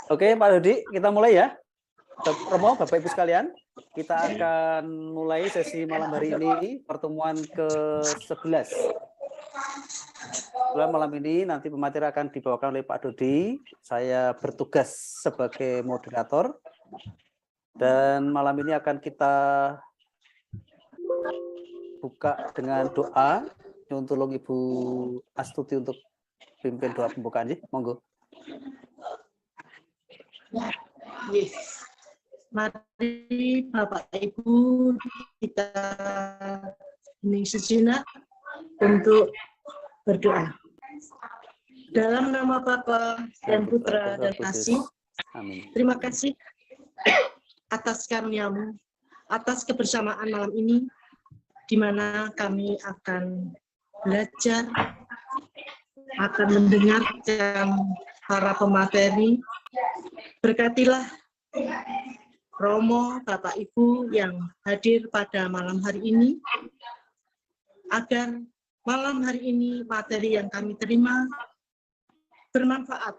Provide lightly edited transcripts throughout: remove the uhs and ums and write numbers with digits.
Oke, Pak Dodi, kita mulai ya. Romo, Bapak Ibu sekalian, kita akan mulai sesi malam hari ini, pertemuan ke-11. Malam ini nanti pemateri akan dibawakan oleh Pak Dodi. Saya bertugas sebagai moderator. Dan malam ini akan kita buka dengan doa. Tolong Ibu Astuti untuk pimpin doa pembukaan. Monggo. Yes. Mari Bapak Ibu kita hening sejenak untuk berdoa. Dalam nama Bapa dan Putra dan Kasih, amin. Terima kasih atas karunia-Mu, atas kebersamaan malam ini, di mana kami akan belajar, akan mendengarkan para pemateri. Berkatilah Romo, Bapak Ibu yang hadir pada malam hari ini, agar malam hari ini materi yang kami terima bermanfaat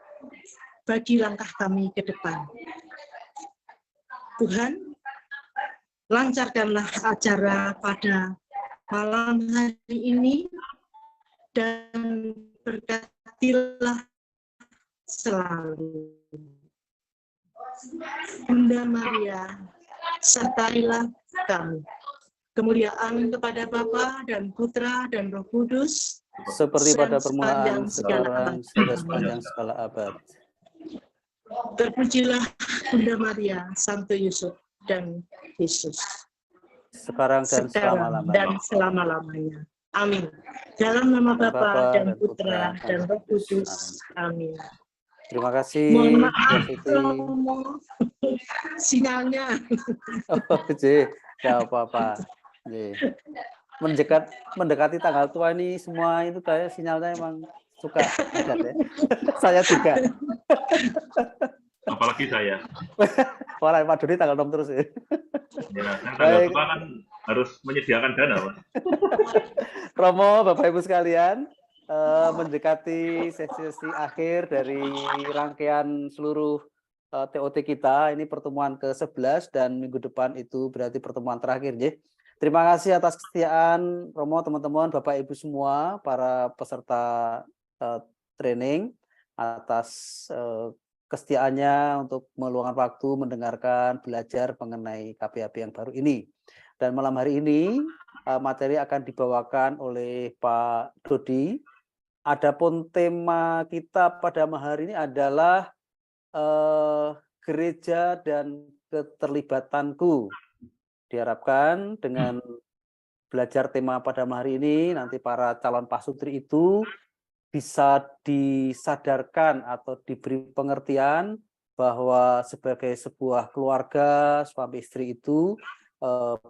bagi langkah kami ke depan. Tuhan, lancarkanlah acara pada malam hari ini dan berkatilah selalu. Bunda Maria, sertailah kami. Kemuliaan kepada Bapa dan Putra dan Roh Kudus, seperti pada permulaan, sekarang, sepanjang segala abad. Terpujilah Bunda Maria, Santo Yusuf dan Yesus. Sekarang dan selama-lamanya. Amin. Dalam nama Bapa dan Putra dan Roh Kudus. Amin. Terima kasih. Mohon maaf, Romo. Sinyalnya. Oh, tidak apa-apa. Mendekati tanggal tua ini semua itu kayak sinyalnya emang suka padat ya. Saya juga. Apalagi saya. Wah, Pak Dodi tanggal 6 terus ya. Ya, tanggal tua kan harus menyediakan dana, Pak. Romo, Bapak Ibu sekalian, mendekati sesi akhir dari rangkaian seluruh TOT kita. Ini pertemuan ke-11 dan minggu depan itu berarti pertemuan terakhir. Terima kasih atas kesetiaan Romo, teman-teman, Bapak Ibu semua, para peserta training, atas kesetiaannya untuk meluangkan waktu mendengarkan, belajar mengenai KPAP yang baru ini. Dan malam hari ini materi akan dibawakan oleh Pak Dodi. Adapun tema kita pada malam hari ini adalah gereja dan keterlibatanku. Diharapkan dengan belajar tema pada malam hari ini, nanti para calon pasutri itu bisa disadarkan atau diberi pengertian bahwa sebagai sebuah keluarga, suami istri itu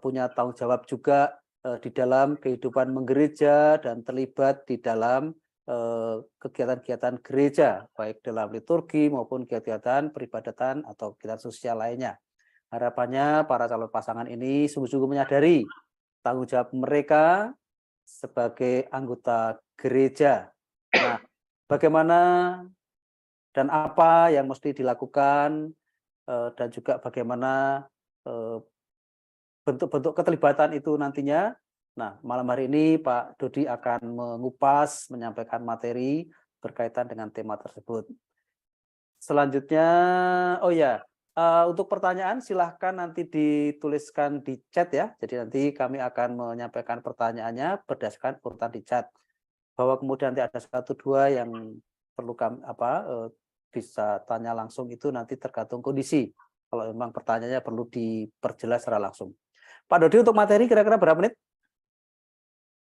punya tanggung jawab juga di dalam kehidupan menggereja dan terlibat di dalam kegiatan-kegiatan gereja, baik dalam liturgi maupun kegiatan peribadatan atau kegiatan sosial lainnya. Harapannya para calon pasangan ini sungguh-sungguh menyadari tanggung jawab mereka sebagai anggota gereja. Nah, bagaimana dan apa yang mesti dilakukan dan juga bagaimana bentuk-bentuk keterlibatan itu nantinya. Nah, malam hari ini Pak Dodi akan mengupas, menyampaikan materi berkaitan dengan tema tersebut. Selanjutnya, oh ya, untuk pertanyaan silahkan nanti dituliskan di chat ya. Jadi nanti kami akan menyampaikan pertanyaannya berdasarkan urutan di chat. Bahwa kemudian nanti ada 1-2 yang perlu kami bisa tanya langsung itu nanti tergantung kondisi. Kalau memang pertanyaannya perlu diperjelas secara langsung. Pak Dodi, untuk materi kira-kira berapa menit?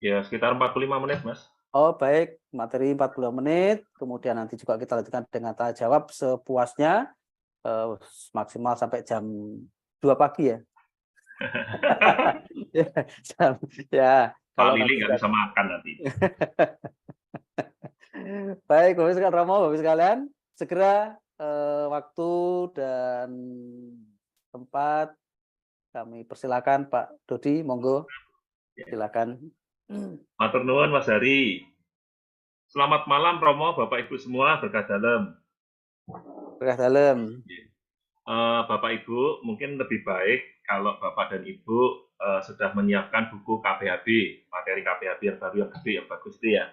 Ya, sekitar 45 menit, Mas. Oh, baik. Materi 40 menit. Kemudian nanti juga kita lanjutkan dengan tanya jawab sepuasnya. Maksimal sampai jam 2 pagi ya. Ya. Pak Lili nggak bisa makan nanti. Baik, Bapak sekalian, Romo, Bapak sekalian, segera waktu dan tempat kami persilakan Pak Dodi, monggo, silakan. Matur nuwun Mas Hari. Selamat malam Romo, Bapak Ibu semua, berkah dalam. Tengah dalam. Bapak Ibu, mungkin lebih baik kalau Bapak dan Ibu sudah menyiapkan buku KPHB, materi KPHB yang baru, yang gede, yang bagus itu ya.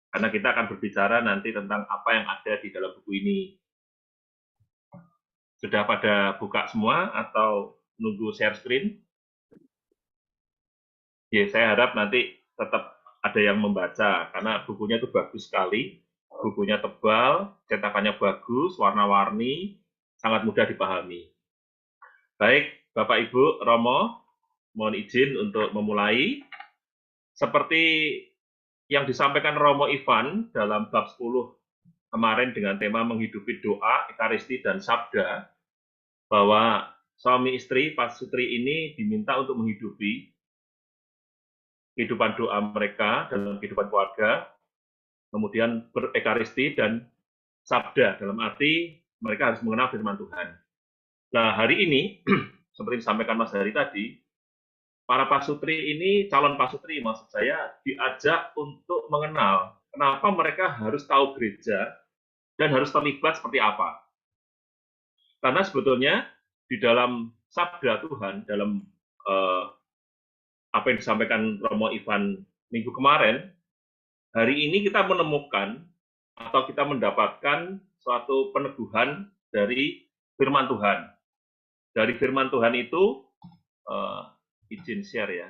Karena kita akan berbicara nanti tentang apa yang ada di dalam buku ini. Sudah pada buka semua atau nunggu share screen? Ya, saya harap nanti tetap ada yang membaca, karena bukunya itu bagus sekali. Bukunya tebal, cetakannya bagus, warna-warni, sangat mudah dipahami. Baik, Bapak Ibu, Romo, mohon izin untuk memulai. Seperti yang disampaikan Romo Ivan dalam bab 10 kemarin dengan tema menghidupi doa, ekaristi, dan sabda, bahwa suami istri, pasutri ini diminta untuk menghidupi kehidupan doa mereka dalam kehidupan keluarga, kemudian berekaristi dan sabda, dalam arti mereka harus mengenal firman Tuhan. Nah, hari ini, seperti disampaikan Mas Hari tadi, para pasutri ini, calon pasutri maksud saya, diajak untuk mengenal kenapa mereka harus tahu gereja dan harus terlibat seperti apa. Karena sebetulnya di dalam sabda Tuhan, dalam apa yang disampaikan Romo Ivan minggu kemarin, hari ini kita menemukan atau kita mendapatkan suatu peneguhan dari firman Tuhan. Dari firman Tuhan itu, izin share ya.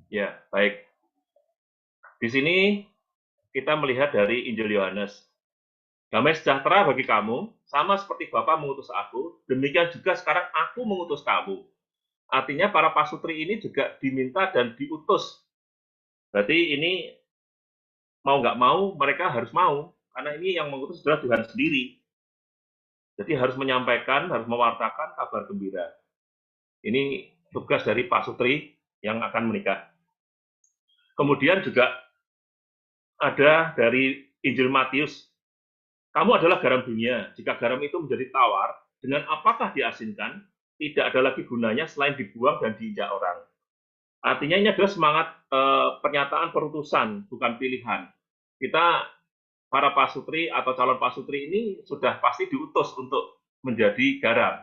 Ya, baik. Di sini kita melihat dari Injil Yohanes. Damai sejahtera bagi kamu, sama seperti Bapa mengutus aku, demikian juga sekarang aku mengutus kamu. Artinya para pasutri ini juga diminta dan diutus. Berarti ini mau nggak mau, mereka harus mau. Karena ini yang mengutus adalah Tuhan sendiri. Jadi harus menyampaikan, harus mewartakan kabar gembira. Ini tugas dari pasutri yang akan menikah. Kemudian juga ada dari Injil Matius. Kamu adalah garam dunia. Jika garam itu menjadi tawar, dengan apakah diasinkan, tidak ada lagi gunanya selain dibuang dan diinjak orang. Artinya ini adalah semangat pernyataan perutusan, bukan pilihan. Kita, para pasutri atau calon pasutri ini sudah pasti diutus untuk menjadi garam.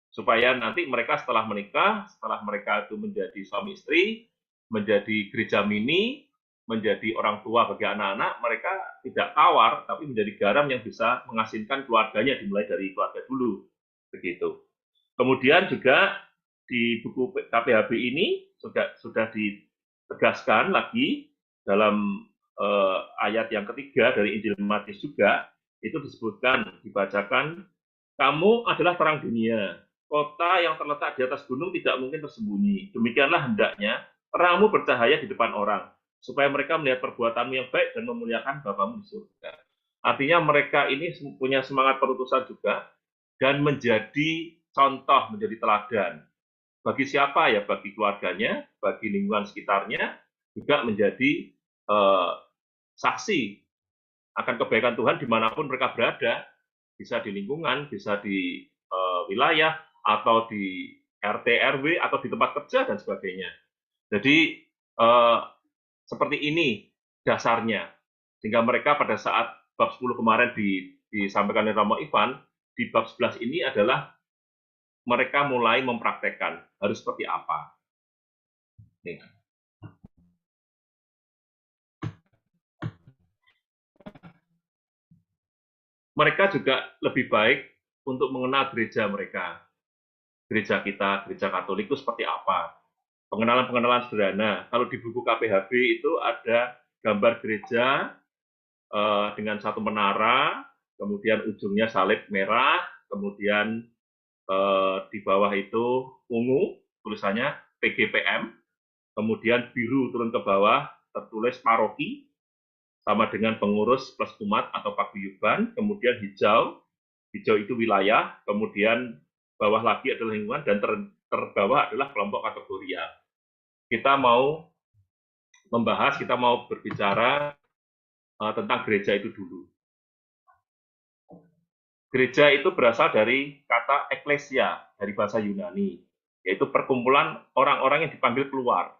Supaya nanti mereka setelah menikah, setelah mereka itu menjadi suami istri, menjadi gereja mini, menjadi orang tua bagi anak-anak, mereka tidak tawar, tapi menjadi garam yang bisa mengasinkan keluarganya, dimulai dari keluarga dulu. Begitu. Kemudian juga di buku KPHB ini sudah ditegaskan lagi dalam ayat yang ketiga dari Injil Matius juga, itu disebutkan, dibacakan, kamu adalah terang dunia. Kota yang terletak di atas gunung tidak mungkin tersembunyi. Demikianlah hendaknya terangmu bercahaya di depan orang, supaya mereka melihat perbuatanmu yang baik dan memuliakan Bapamu di surga. Artinya mereka ini punya semangat perutusan juga, dan menjadi contoh, menjadi teladan. Bagi siapa ya? Bagi keluarganya, bagi lingkungan sekitarnya, juga menjadi saksi akan kebaikan Tuhan dimanapun mereka berada, bisa di lingkungan, bisa di wilayah, atau di RT, RW, atau di tempat kerja, dan sebagainya. Jadi, seperti ini dasarnya. Sehingga mereka pada saat bab 10 kemarin disampaikan oleh Romo Ivan, di bab 11 ini adalah mereka mulai mempraktekkan harus seperti apa. Nih. Mereka juga lebih baik untuk mengenal gereja mereka. Gereja kita, gereja Katolik itu seperti apa. Pengenalan-pengenalan sederhana. Kalau di buku KPHB itu ada gambar gereja dengan satu menara, kemudian ujungnya salib merah, kemudian di bawah itu ungu, tulisannya PGPM, kemudian biru turun ke bawah, tertulis paroki, sama dengan pengurus plus umat atau paguyuban, kemudian hijau itu wilayah, kemudian bawah lagi adalah lingkungan, dan terbawah adalah kelompok kategorial. Kita mau membahas, kita mau berbicara tentang gereja itu dulu. Gereja itu berasal dari kata eklesia, dari bahasa Yunani, yaitu perkumpulan orang-orang yang dipanggil keluar.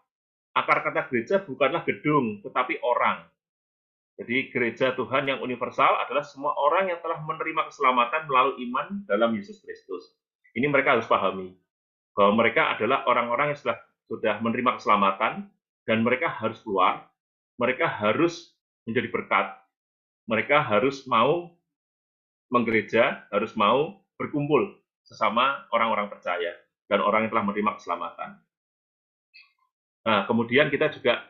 Akar kata gereja bukanlah gedung, tetapi orang. Jadi gereja Tuhan yang universal adalah semua orang yang telah menerima keselamatan melalui iman dalam Yesus Kristus. Ini mereka harus pahami, bahwa mereka adalah orang-orang yang sudah menerima keselamatan, dan mereka harus keluar, mereka harus menjadi berkat, mereka harus mau menggereja, harus mau berkumpul sesama orang-orang percaya dan orang yang telah menerima keselamatan. Nah, kemudian kita juga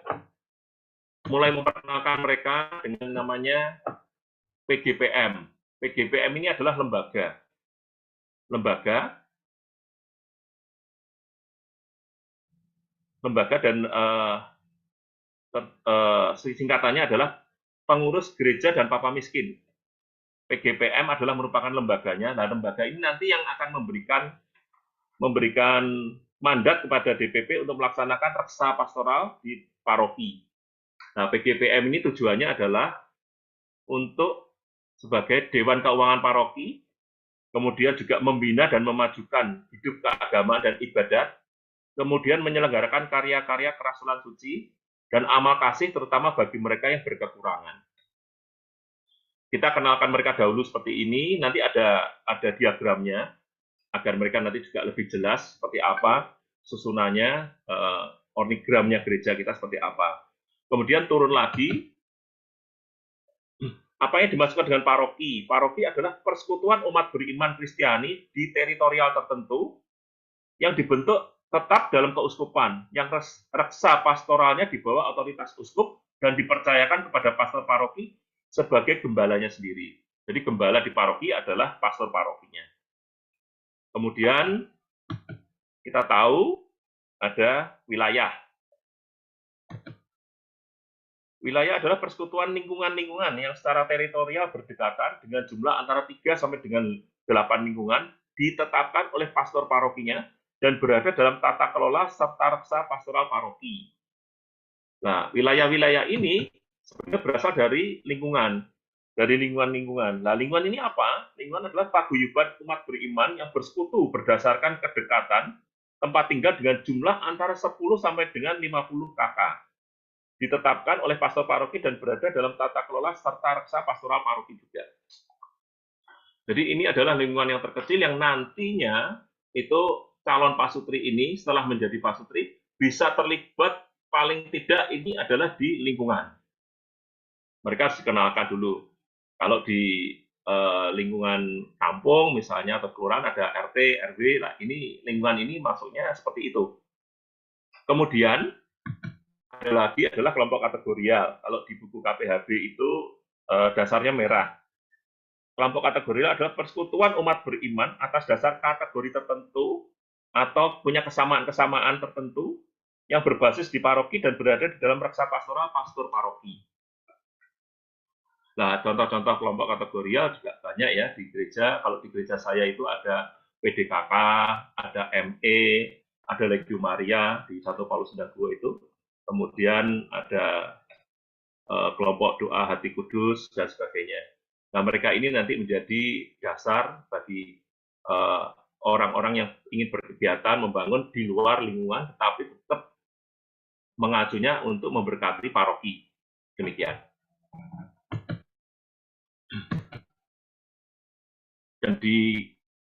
mulai memperkenalkan mereka dengan namanya PGPM. PGPM ini adalah lembaga dan singkatannya adalah Pengurus Gereja dan Papa Miskin. PGPM adalah merupakan lembaganya. Nah, lembaga ini nanti yang akan memberikan mandat kepada DPP untuk melaksanakan reksa pastoral di paroki. Nah, PGPM ini tujuannya adalah untuk sebagai Dewan Keuangan Paroki, kemudian juga membina dan memajukan hidup keagamaan dan ibadat, kemudian menyelenggarakan karya-karya kerasulan suci, dan amal kasih terutama bagi mereka yang berkekurangan. Kita kenalkan mereka dahulu seperti ini, nanti ada diagramnya, agar mereka nanti juga lebih jelas seperti apa susunannya, organigramnya gereja kita seperti apa. Kemudian turun lagi, apa yang dimaksudkan dengan paroki? Paroki adalah persekutuan umat beriman Kristiani di teritorial tertentu yang dibentuk tetap dalam keuskupan, yang reksa pastoralnya di bawah otoritas uskup dan dipercayakan kepada pastor paroki sebagai gembalanya sendiri. Jadi gembala di paroki adalah pastor parokinya. Kemudian kita tahu ada wilayah. Wilayah adalah persekutuan lingkungan-lingkungan yang secara teritorial berdekatan dengan jumlah antara 3 sampai dengan 8 lingkungan ditetapkan oleh pastor parokinya dan berada dalam tata kelola serta reksa pastoral paroki. Nah, wilayah-wilayah ini sebenarnya berasal dari lingkungan. Nah, lingkungan ini apa? Lingkungan adalah paguyuban umat beriman yang bersekutu berdasarkan kedekatan tempat tinggal dengan jumlah antara 10 sampai dengan 50 kakak. Ditetapkan oleh pastor paroki dan berada dalam tata kelola serta reksa pastoral paroki juga. Jadi ini adalah lingkungan yang terkecil yang nantinya itu calon pasutri ini setelah menjadi pasutri bisa terlibat paling tidak ini adalah di lingkungan. Mereka harus dikenalkan dulu. Kalau di lingkungan kampung misalnya atau kelurahan ada RT, RW, lah ini lingkungan ini masuknya seperti itu. Kemudian ada lagi adalah kelompok kategorial. Kalau di buku KPHB itu dasarnya merah. Kelompok kategorial adalah persekutuan umat beriman atas dasar kategori tertentu atau punya kesamaan-kesamaan tertentu yang berbasis di paroki dan berada di dalam reksa pastoral pastor paroki. Nah, contoh-contoh kelompok kategorial juga banyak ya di gereja. Kalau di gereja saya itu ada PDKK, ada ME, ada Legio Maria di 1 Paulus 92 itu. Kemudian ada kelompok doa hati kudus dan sebagainya. Nah, mereka ini nanti menjadi dasar bagi orang-orang yang ingin berkegiatan membangun di luar lingkungan, tetapi tetap mengacunya untuk memberkati paroki. Demikian. Dan di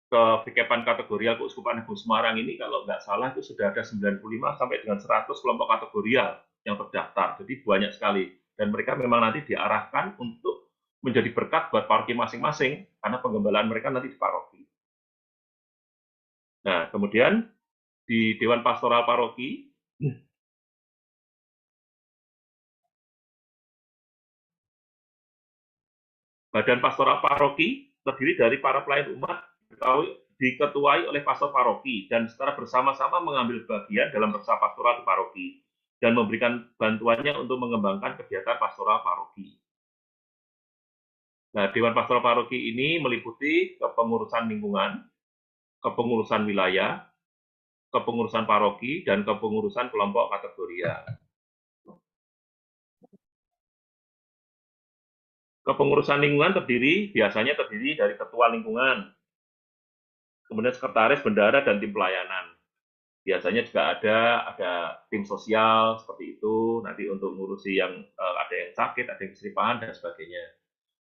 keVKPan kategorial Keuskupan Agung Semarang ini kalau nggak salah itu sudah ada 95 sampai dengan 100 kelompok kategorial yang terdaftar. Jadi banyak sekali. Dan mereka memang nanti diarahkan untuk menjadi berkat buat paroki masing-masing karena penggembalaan mereka nanti di paroki. Nah, kemudian di Dewan Pastoral Paroki Badan Pastoral Paroki terdiri dari para pelayan umat diketuai oleh pastor paroki dan secara bersama-sama mengambil bagian dalam reksa pastoral di paroki dan memberikan bantuannya untuk mengembangkan kegiatan pastoral paroki. Nah, Dewan Pastoral Paroki ini meliputi kepengurusan lingkungan, kepengurusan wilayah, kepengurusan paroki, dan kepengurusan kelompok kategorial. Kepengurusan lingkungan biasanya terdiri dari ketua lingkungan, kemudian sekretaris, bendahara, dan tim pelayanan. Biasanya juga ada tim sosial seperti itu, nanti untuk ngurusi yang ada yang sakit, ada yang kesulitan, dan sebagainya.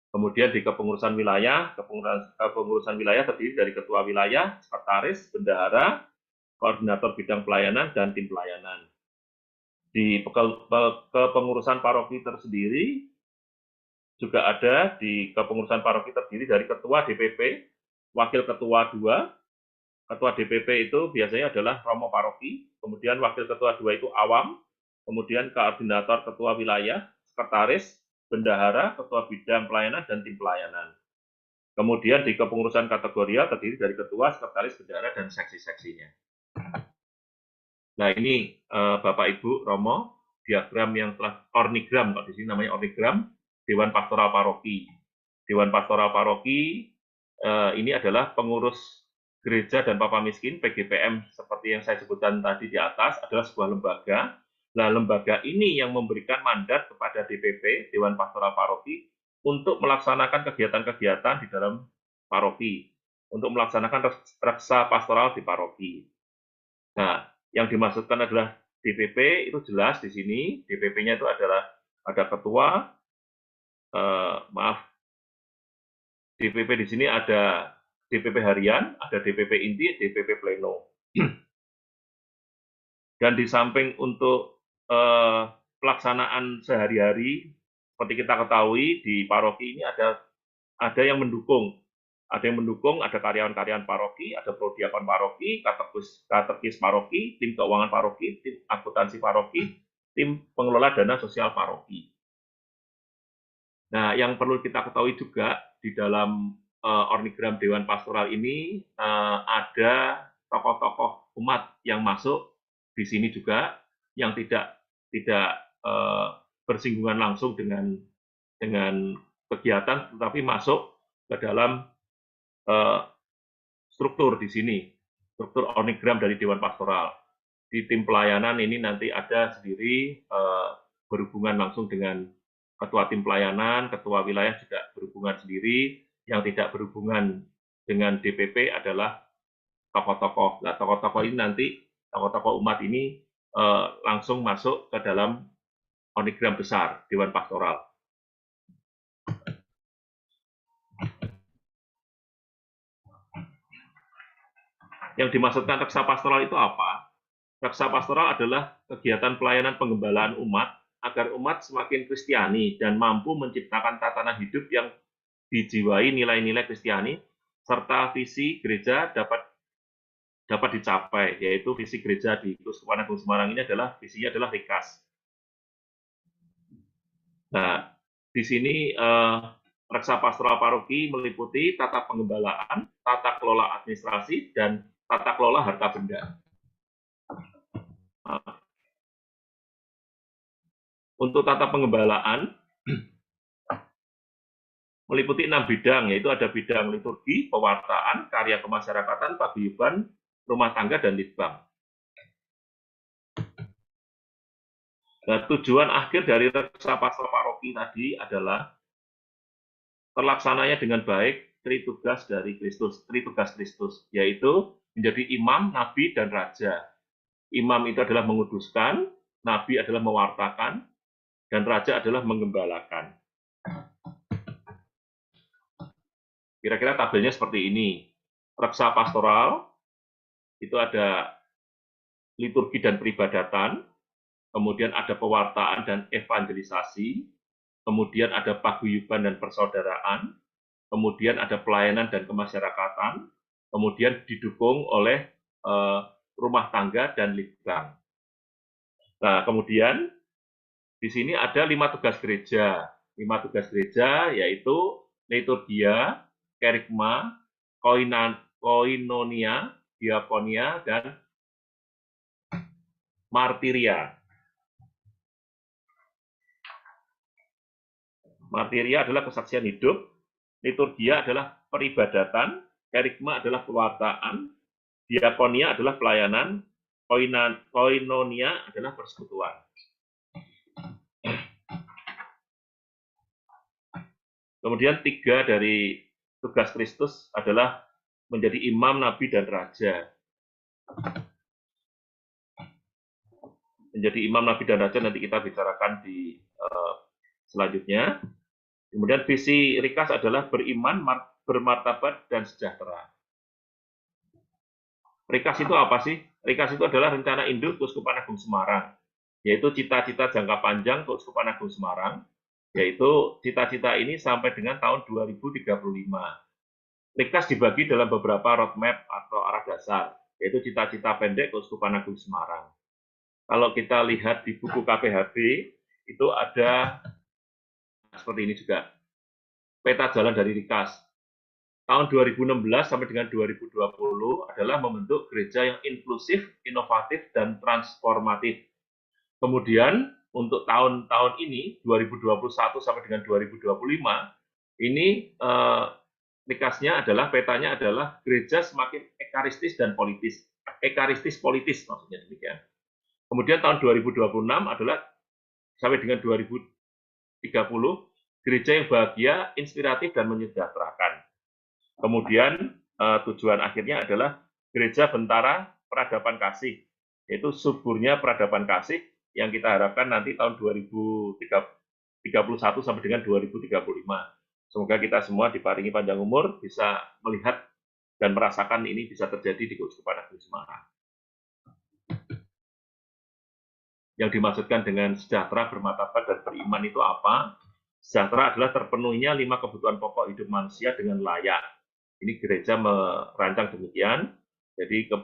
Kemudian di kepengurusan wilayah terdiri dari ketua wilayah, sekretaris, bendahara, koordinator bidang pelayanan, dan tim pelayanan. Di kepengurusan paroki tersendiri juga ada di kepengurusan paroki terdiri dari ketua DPP, wakil ketua 2. Ketua DPP itu biasanya adalah romo paroki, kemudian wakil ketua 2 itu awam, kemudian koordinator ketua wilayah, sekretaris, bendahara, ketua bidang pelayanan, dan tim pelayanan. Kemudian di kepengurusan kategorial terdiri dari ketua, sekretaris, bendahara, dan seksi-seksinya. Nah ini Bapak Ibu Romo, diagram yang telah ornigram, kalau di sini namanya ornigram, Dewan Pastoral Paroki. Dewan Pastoral Paroki ini adalah pengurus gereja dan papa miskin, PGPM, seperti yang saya sebutkan tadi di atas, adalah sebuah lembaga. Nah, lembaga ini yang memberikan mandat kepada DPP, Dewan Pastoral Paroki, untuk melaksanakan kegiatan-kegiatan di dalam paroki, untuk melaksanakan reksa pastoral di paroki. Nah, yang dimaksudkan adalah DPP, itu jelas di sini, DPP-nya itu adalah ada ketua, DPP di sini ada DPP harian, ada DPP inti, DPP pleno. Dan di samping untuk pelaksanaan sehari-hari, seperti kita ketahui di paroki ini ada yang mendukung. Ada yang mendukung, ada karyawan-karyawan paroki, ada prodiakon paroki, katekis paroki, tim keuangan paroki, tim akuntansi paroki, tim pengelola dana sosial paroki. Nah, yang perlu kita ketahui juga di dalam ornigram Dewan Pastoral ini ada tokoh-tokoh umat yang masuk di sini juga, yang tidak bersinggungan langsung dengan kegiatan, tetapi masuk ke dalam struktur di sini, struktur ornigram dari Dewan Pastoral. Di tim pelayanan ini nanti ada sendiri berhubungan langsung dengan ketua tim pelayanan, ketua wilayah juga berhubungan sendiri. Yang tidak berhubungan dengan DPP adalah tokoh-tokoh. Nah, tokoh-tokoh ini nanti, tokoh-tokoh umat ini langsung masuk ke dalam ornigram besar Dewan Pastoral. Yang dimaksudkan reksa pastoral itu apa? Reksa pastoral adalah kegiatan pelayanan penggembalaan umat agar umat semakin Kristiani dan mampu menciptakan tatanan hidup yang dijiwai nilai-nilai Kristiani, serta visi gereja dapat dicapai, yaitu visi gereja di Keuskupan Agung Semarang ini visinya adalah rikas. Nah, di sini reksa pastoral paroki meliputi tata penggembalaan, tata kelola administrasi, dan tata kelola harta benda. Untuk tata penggembalaan meliputi 6 bidang, yaitu ada bidang liturgi, pewartaan, karya kemasyarakatan, paguyuban, rumah tangga, dan litbang. Nah, tujuan akhir dari reksa pastoral paroki tadi adalah terlaksananya dengan baik tritugas dari Kristus, tritugas Kristus, yaitu menjadi imam, nabi, dan raja. Imam itu adalah menguduskan, nabi adalah mewartakan, dan raja adalah menggembalakan. Kira-kira tabelnya seperti ini. Reksa pastoral, itu ada liturgi dan peribadatan, kemudian ada pewartaan dan evangelisasi, kemudian ada paguyuban dan persaudaraan, kemudian ada pelayanan dan kemasyarakatan, kemudian didukung oleh rumah tangga dan litbang. Nah, kemudian di sini ada 5 tugas gereja. 5 tugas gereja yaitu liturgia, kerigma, koinonia, diakonia, dan martiria. Martiria adalah kesaksian hidup, liturgia adalah peribadatan, kerigma adalah pewartaan, diakonia adalah pelayanan, koinonia adalah persekutuan. Kemudian 3 dari tugas Kristus adalah menjadi imam, nabi, dan raja. Menjadi imam, nabi, dan raja nanti kita bicarakan di selanjutnya. Kemudian visi Rikas adalah beriman, bermartabat, dan sejahtera. Rikas itu apa sih? Rikas itu adalah rencana induk Keuskupan Agung Semarang, yaitu cita-cita jangka panjang Keuskupan Agung Semarang, yaitu cita-cita ini sampai dengan tahun 2035. Rikas dibagi dalam beberapa roadmap atau arah dasar, yaitu cita-cita pendek Keuskupan Agung Semarang. Kalau kita lihat di buku KPHB, itu ada seperti ini juga, peta jalan dari Rikas. Tahun 2016 sampai dengan 2020 adalah membentuk gereja yang inklusif, inovatif, dan transformatif. Kemudian untuk tahun-tahun ini, 2021 sampai dengan 2025, ini Rikasnya adalah, petanya adalah gereja semakin ekaristis dan politis. Ekaristis politis maksudnya demikian. Kemudian tahun 2026 adalah sampai dengan 2030, gereja yang bahagia, inspiratif, dan menyejahterakan. Kemudian tujuan akhirnya adalah gereja bentara peradaban kasih, yaitu suburnya peradaban kasih yang kita harapkan nanti tahun 2031 sampai dengan 2035. Semoga kita semua diparingi panjang umur, bisa melihat dan merasakan ini bisa terjadi di Keuskupan Agung Semarang. Yang dimaksudkan dengan sejahtera, bermartabat, dan beriman itu apa? Sejahtera adalah terpenuhinya 5 kebutuhan pokok hidup manusia dengan layak. Ini gereja merancang demikian. Jadi 5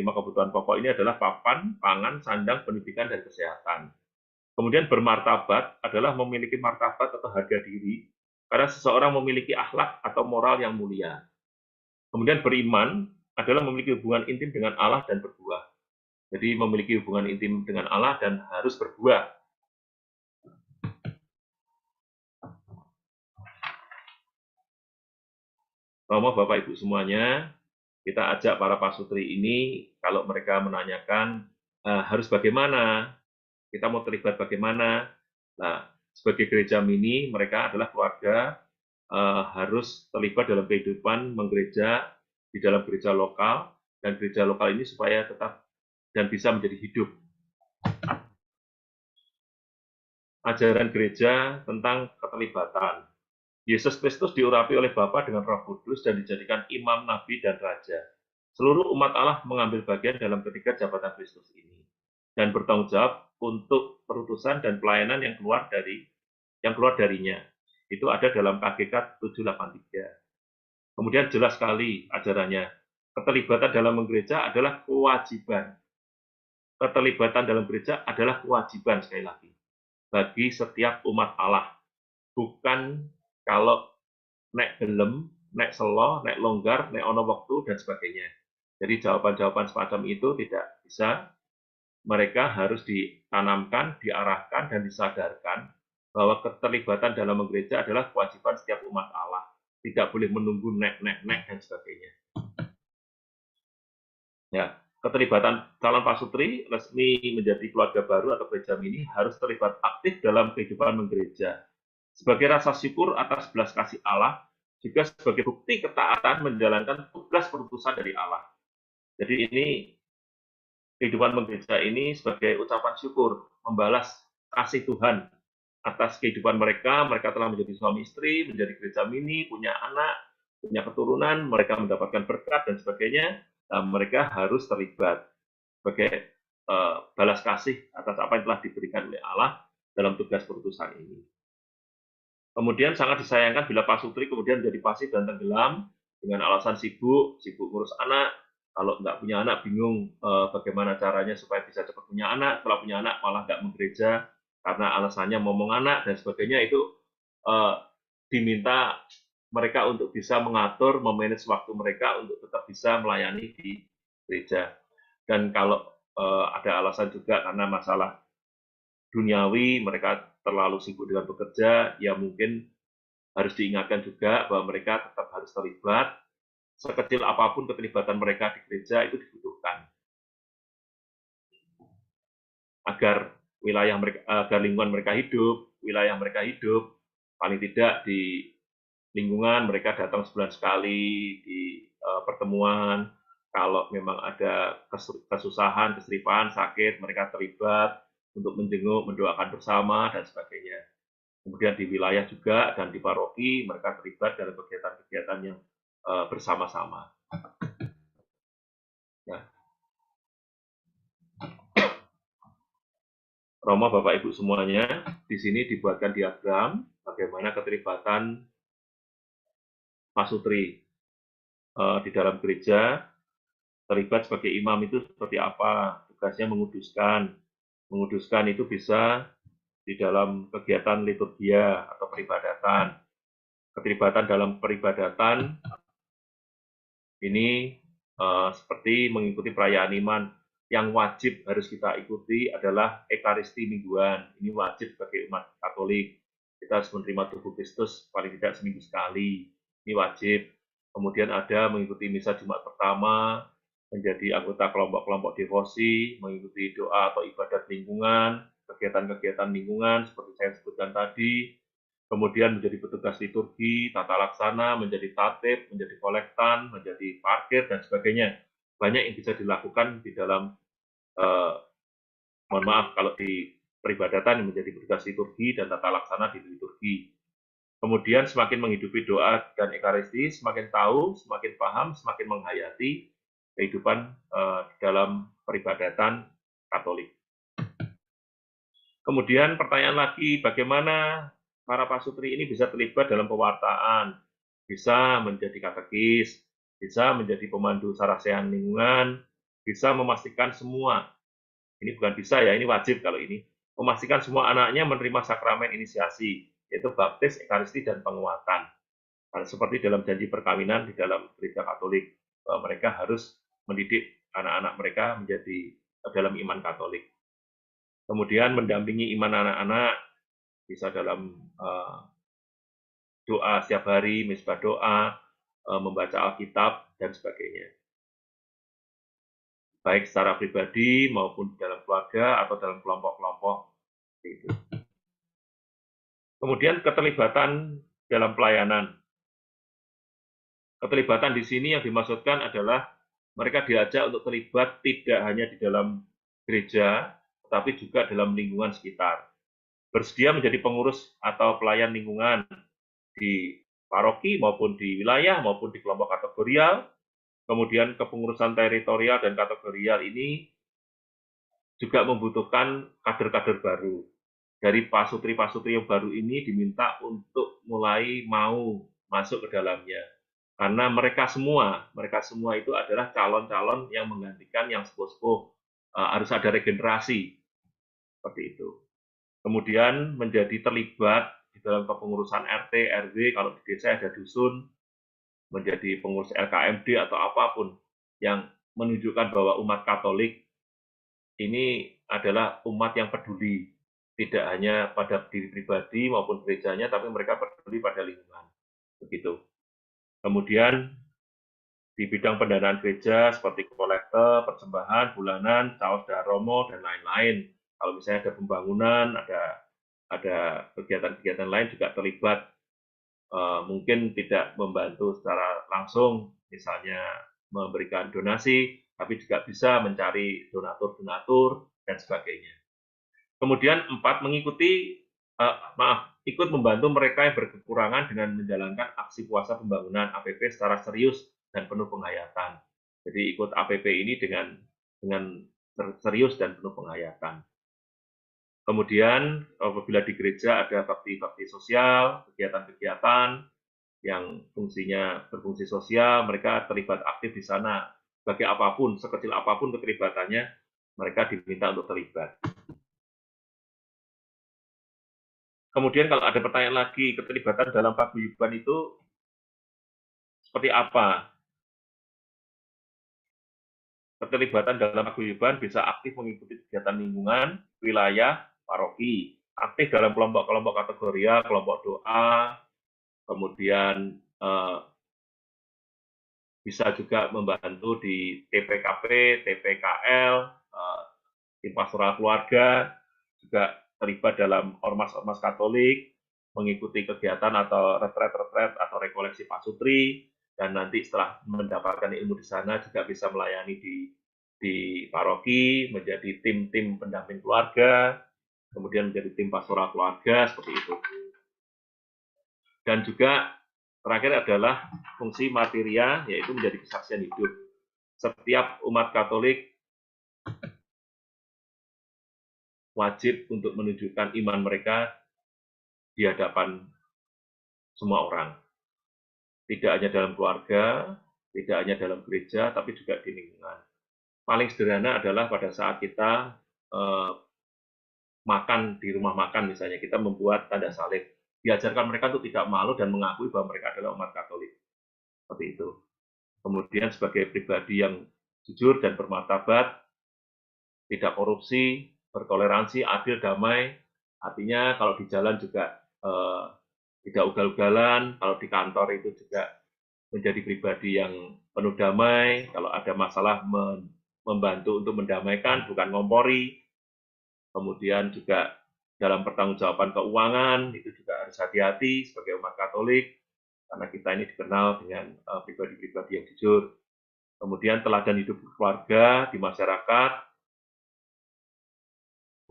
kebutuhan pokok ini adalah papan, pangan, sandang, pendidikan, dan kesehatan. Kemudian bermartabat adalah memiliki martabat atau harga diri, karena seseorang memiliki akhlak atau moral yang mulia. Kemudian beriman adalah memiliki hubungan intim dengan Allah dan berbuah. Jadi memiliki hubungan intim dengan Allah dan harus berbuah. Romo, Bapak, Ibu semuanya, kita ajak para pasutri ini, kalau mereka menanyakan harus bagaimana, kita mau terlibat bagaimana. Nah, sebagai gereja mini, mereka adalah keluarga, harus terlibat dalam kehidupan menggereja di dalam gereja lokal, dan gereja lokal ini supaya tetap dan bisa menjadi hidup. Ajaran gereja tentang keterlibatan. Yesus Kristus diurapi oleh Bapa dengan Roh Kudus dan dijadikan imam, nabi, dan raja. Seluruh umat Allah mengambil bagian dalam ketiga jabatan Kristus ini dan bertanggung jawab untuk perutusan dan pelayanan yang keluar darinya. Itu ada dalam KGK 783. Kemudian jelas sekali ajarannya, keterlibatan dalam gereja adalah kewajiban. Keterlibatan dalam gereja adalah kewajiban, sekali lagi, bagi setiap umat Allah. Bukan kalau nek gelem, nek selo, nek longgar, nek ono waktu, dan sebagainya. Jadi jawaban-jawaban semacam itu tidak bisa. Mereka harus ditanamkan, diarahkan, dan disadarkan bahwa keterlibatan dalam gereja adalah kewajiban setiap umat Allah. Tidak boleh menunggu nek, dan sebagainya. Ya, keterlibatan calon pasutri resmi menjadi keluarga baru atau gereja mini harus terlibat aktif dalam kehidupan menggereja. Sebagai rasa syukur atas belas kasih Allah, juga sebagai bukti ketaatan menjalankan tugas perutusan dari Allah. Jadi ini, kehidupan menggereja ini sebagai ucapan syukur, membalas kasih Tuhan atas kehidupan mereka. Mereka telah menjadi suami istri, menjadi gereja mini, punya anak, punya keturunan, mereka mendapatkan berkat dan sebagainya. Mereka harus terlibat sebagai balas kasih atas apa yang telah diberikan oleh Allah dalam tugas perutusan ini. Kemudian sangat disayangkan bila pasutri kemudian menjadi pasif dan tenggelam dengan alasan sibuk ngurus anak. Kalau nggak punya anak, bingung bagaimana caranya supaya bisa cepat punya anak. Setelah punya anak, malah nggak menggereja karena alasannya momong anak dan sebagainya. Itu diminta mereka untuk bisa mengatur, memanage waktu mereka untuk tetap bisa melayani di gereja. Dan kalau ada alasan juga karena masalah duniawi, mereka terlalu sibuk dengan bekerja, ya mungkin harus diingatkan juga bahwa mereka tetap harus terlibat. Sekecil apapun keterlibatan mereka di gereja itu dibutuhkan agar lingkungan mereka hidup, wilayah mereka hidup, paling tidak di lingkungan mereka datang sebulan sekali di pertemuan. Kalau memang ada kesusahan, keseripahan, sakit, mereka terlibat untuk menjenguk, mendoakan bersama, dan sebagainya. Kemudian di wilayah juga dan di paroki mereka terlibat dalam kegiatan-kegiatan yang bersama-sama. Ya. Romo, Bapak Ibu semuanya, di sini dibuatkan diagram bagaimana keterlibatan pasutri di dalam gereja. Terlibat sebagai imam itu seperti apa? Tugasnya menguduskan. Menguduskan itu bisa di dalam kegiatan liturgia atau peribadatan. Keterlibatan dalam peribadatan ini seperti mengikuti perayaan iman. Yang wajib harus kita ikuti adalah Ekaristi mingguan. Ini wajib sebagai umat Katolik. Kita harus menerima tubuh Kristus paling tidak seminggu sekali. Ini wajib. Kemudian ada mengikuti misa Jumat pertama, menjadi anggota kelompok-kelompok devosi, mengikuti doa atau ibadat lingkungan, kegiatan-kegiatan lingkungan seperti saya sebutkan tadi, kemudian menjadi petugas liturgi, tata laksana, menjadi tatib, menjadi kolektan, menjadi parkir, dan sebagainya. Banyak yang bisa dilakukan di dalam, mohon maaf, kalau di peribadatan menjadi petugas liturgi dan tata laksana di liturgi. Kemudian semakin menghidupi doa dan ekaristi, semakin tahu, semakin paham, semakin menghayati kehidupan dalam peribadatan Katolik. Kemudian pertanyaan lagi, bagaimana para pasutri ini bisa terlibat dalam pewartaan, bisa menjadi katekis, bisa menjadi pemandu sarasehan lingkungan, bisa memastikan semua, ini bukan bisa ya, ini wajib kalau ini, memastikan semua anaknya menerima sakramen inisiasi, yaitu baptis, ekaristi, dan penguatan. Nah, seperti dalam janji perkawinan di dalam gereja Katolik, bahwa mereka harus mendidik anak-anak mereka menjadi dalam iman Katolik. Kemudian mendampingi iman anak-anak, bisa dalam doa setiap hari, misbah doa, membaca Alkitab, dan sebagainya. Baik secara pribadi maupun dalam keluarga atau dalam kelompok-kelompok. Kemudian keterlibatan dalam pelayanan. Keterlibatan di sini yang dimaksudkan adalah mereka diajak untuk terlibat tidak hanya di dalam gereja, tetapi juga dalam lingkungan sekitar. Bersedia menjadi pengurus atau pelayan lingkungan di paroki maupun di wilayah maupun di kelompok kategorial. Kemudian kepengurusan teritorial dan kategorial ini juga membutuhkan kader-kader baru. Dari pasutri-pasutri yang baru ini diminta untuk mulai mau masuk ke dalamnya. Karena mereka semua itu adalah calon-calon yang menggantikan yang sepuh-sepuh. Harus ada regenerasi. Seperti itu. Kemudian menjadi terlibat di dalam kepengurusan RT, RW, kalau di desa ada dusun, menjadi pengurus LKMD atau apapun yang menunjukkan bahwa umat Katolik ini adalah umat yang peduli, tidak hanya pada diri pribadi maupun gerejanya, tapi mereka peduli pada lingkungan. Begitu. Kemudian di bidang pendanaan gereja seperti kolekte, persembahan, bulanan, caos dan romo, dan lain-lain. Kalau misalnya ada pembangunan, ada kegiatan-kegiatan lain juga terlibat. Mungkin tidak membantu secara langsung, misalnya memberikan donasi, tapi juga bisa mencari donatur-donatur, dan sebagainya. Kemudian 4, ikut membantu mereka yang berkekurangan dengan menjalankan aksi puasa pembangunan APP secara serius dan penuh penghayatan. Jadi ikut APP ini dengan serius dan penuh penghayatan. Kemudian apabila di gereja ada bakti-bakti sosial, kegiatan-kegiatan yang berfungsi sosial, mereka terlibat aktif di sana. Bagi apapun, sekecil apapun keterlibatannya, mereka diminta untuk terlibat. Kemudian kalau ada pertanyaan lagi, keterlibatan dalam paguyuban itu seperti apa? Keterlibatan dalam paguyuban bisa aktif mengikuti kegiatan lingkungan, wilayah, paroki, aktif dalam kelompok-kelompok kategorial, kelompok doa, kemudian bisa juga membantu di TPKP, TPKL, tim pastoral keluarga, juga terlibat dalam ormas-ormas Katolik, mengikuti kegiatan atau retret-retret atau rekoleksi pasutri, dan nanti setelah mendapatkan ilmu di sana juga bisa melayani di paroki, menjadi tim-tim pendamping keluarga, kemudian menjadi tim pastoral keluarga, seperti itu. Dan juga terakhir adalah fungsi materia, yaitu menjadi kesaksian hidup. Setiap umat Katolik wajib untuk menunjukkan iman mereka di hadapan semua orang. Tidak hanya dalam keluarga, tidak hanya dalam gereja, tapi juga di lingkungan. Paling sederhana adalah pada saat kita makan di rumah makan, misalnya kita membuat tanda salib. Diajarkan mereka untuk tidak malu dan mengakui bahwa mereka adalah umat Katolik. Seperti itu. Kemudian sebagai pribadi yang jujur dan bermartabat, tidak korupsi, bertoleransi, adil, damai. Artinya kalau di jalan juga tidak ugal-ugalan, kalau di kantor itu juga menjadi pribadi yang penuh damai, kalau ada masalah membantu untuk mendamaikan, bukan ngompori. Kemudian juga dalam pertanggungjawaban keuangan, itu juga harus hati-hati sebagai umat Katolik, karena kita ini dikenal dengan pribadi-pribadi yang jujur. Kemudian teladan hidup keluarga di masyarakat,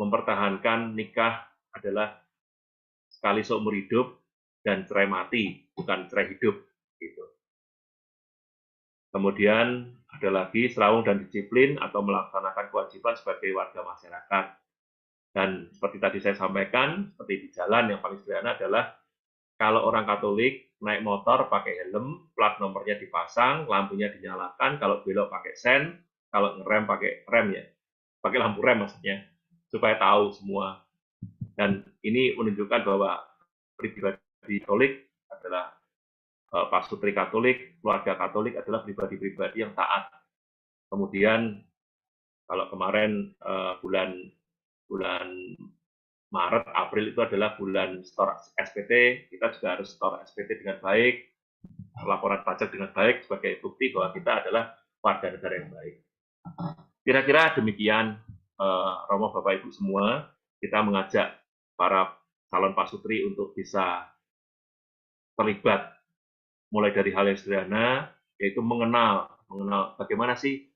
mempertahankan nikah adalah sekali seumur hidup dan cerai mati, bukan cerai hidup. Gitu. Kemudian ada lagi serawung dan disiplin atau melaksanakan kewajiban sebagai warga masyarakat. Dan seperti tadi saya sampaikan, seperti di jalan yang paling sederhana adalah kalau orang Katolik naik motor pakai helm, plat nomornya dipasang, lampunya dinyalakan, kalau belok pakai sen, kalau ngerem pakai rem ya, pakai lampu rem maksudnya, supaya tahu semua. Dan ini menunjukkan bahwa pribadi Katolik adalah pasutri Katolik, keluarga Katolik adalah pribadi-pribadi yang taat. Kemudian kalau kemarin bulan Maret, April itu adalah bulan store SPT, kita juga harus store SPT dengan baik, laporan pajak dengan baik sebagai bukti bahwa kita adalah warga negara yang baik. Kira-kira demikian, Romo Bapak Ibu semua, kita mengajak para calon pasutri untuk bisa terlibat mulai dari hal yang sederhana, yaitu mengenal bagaimana sih,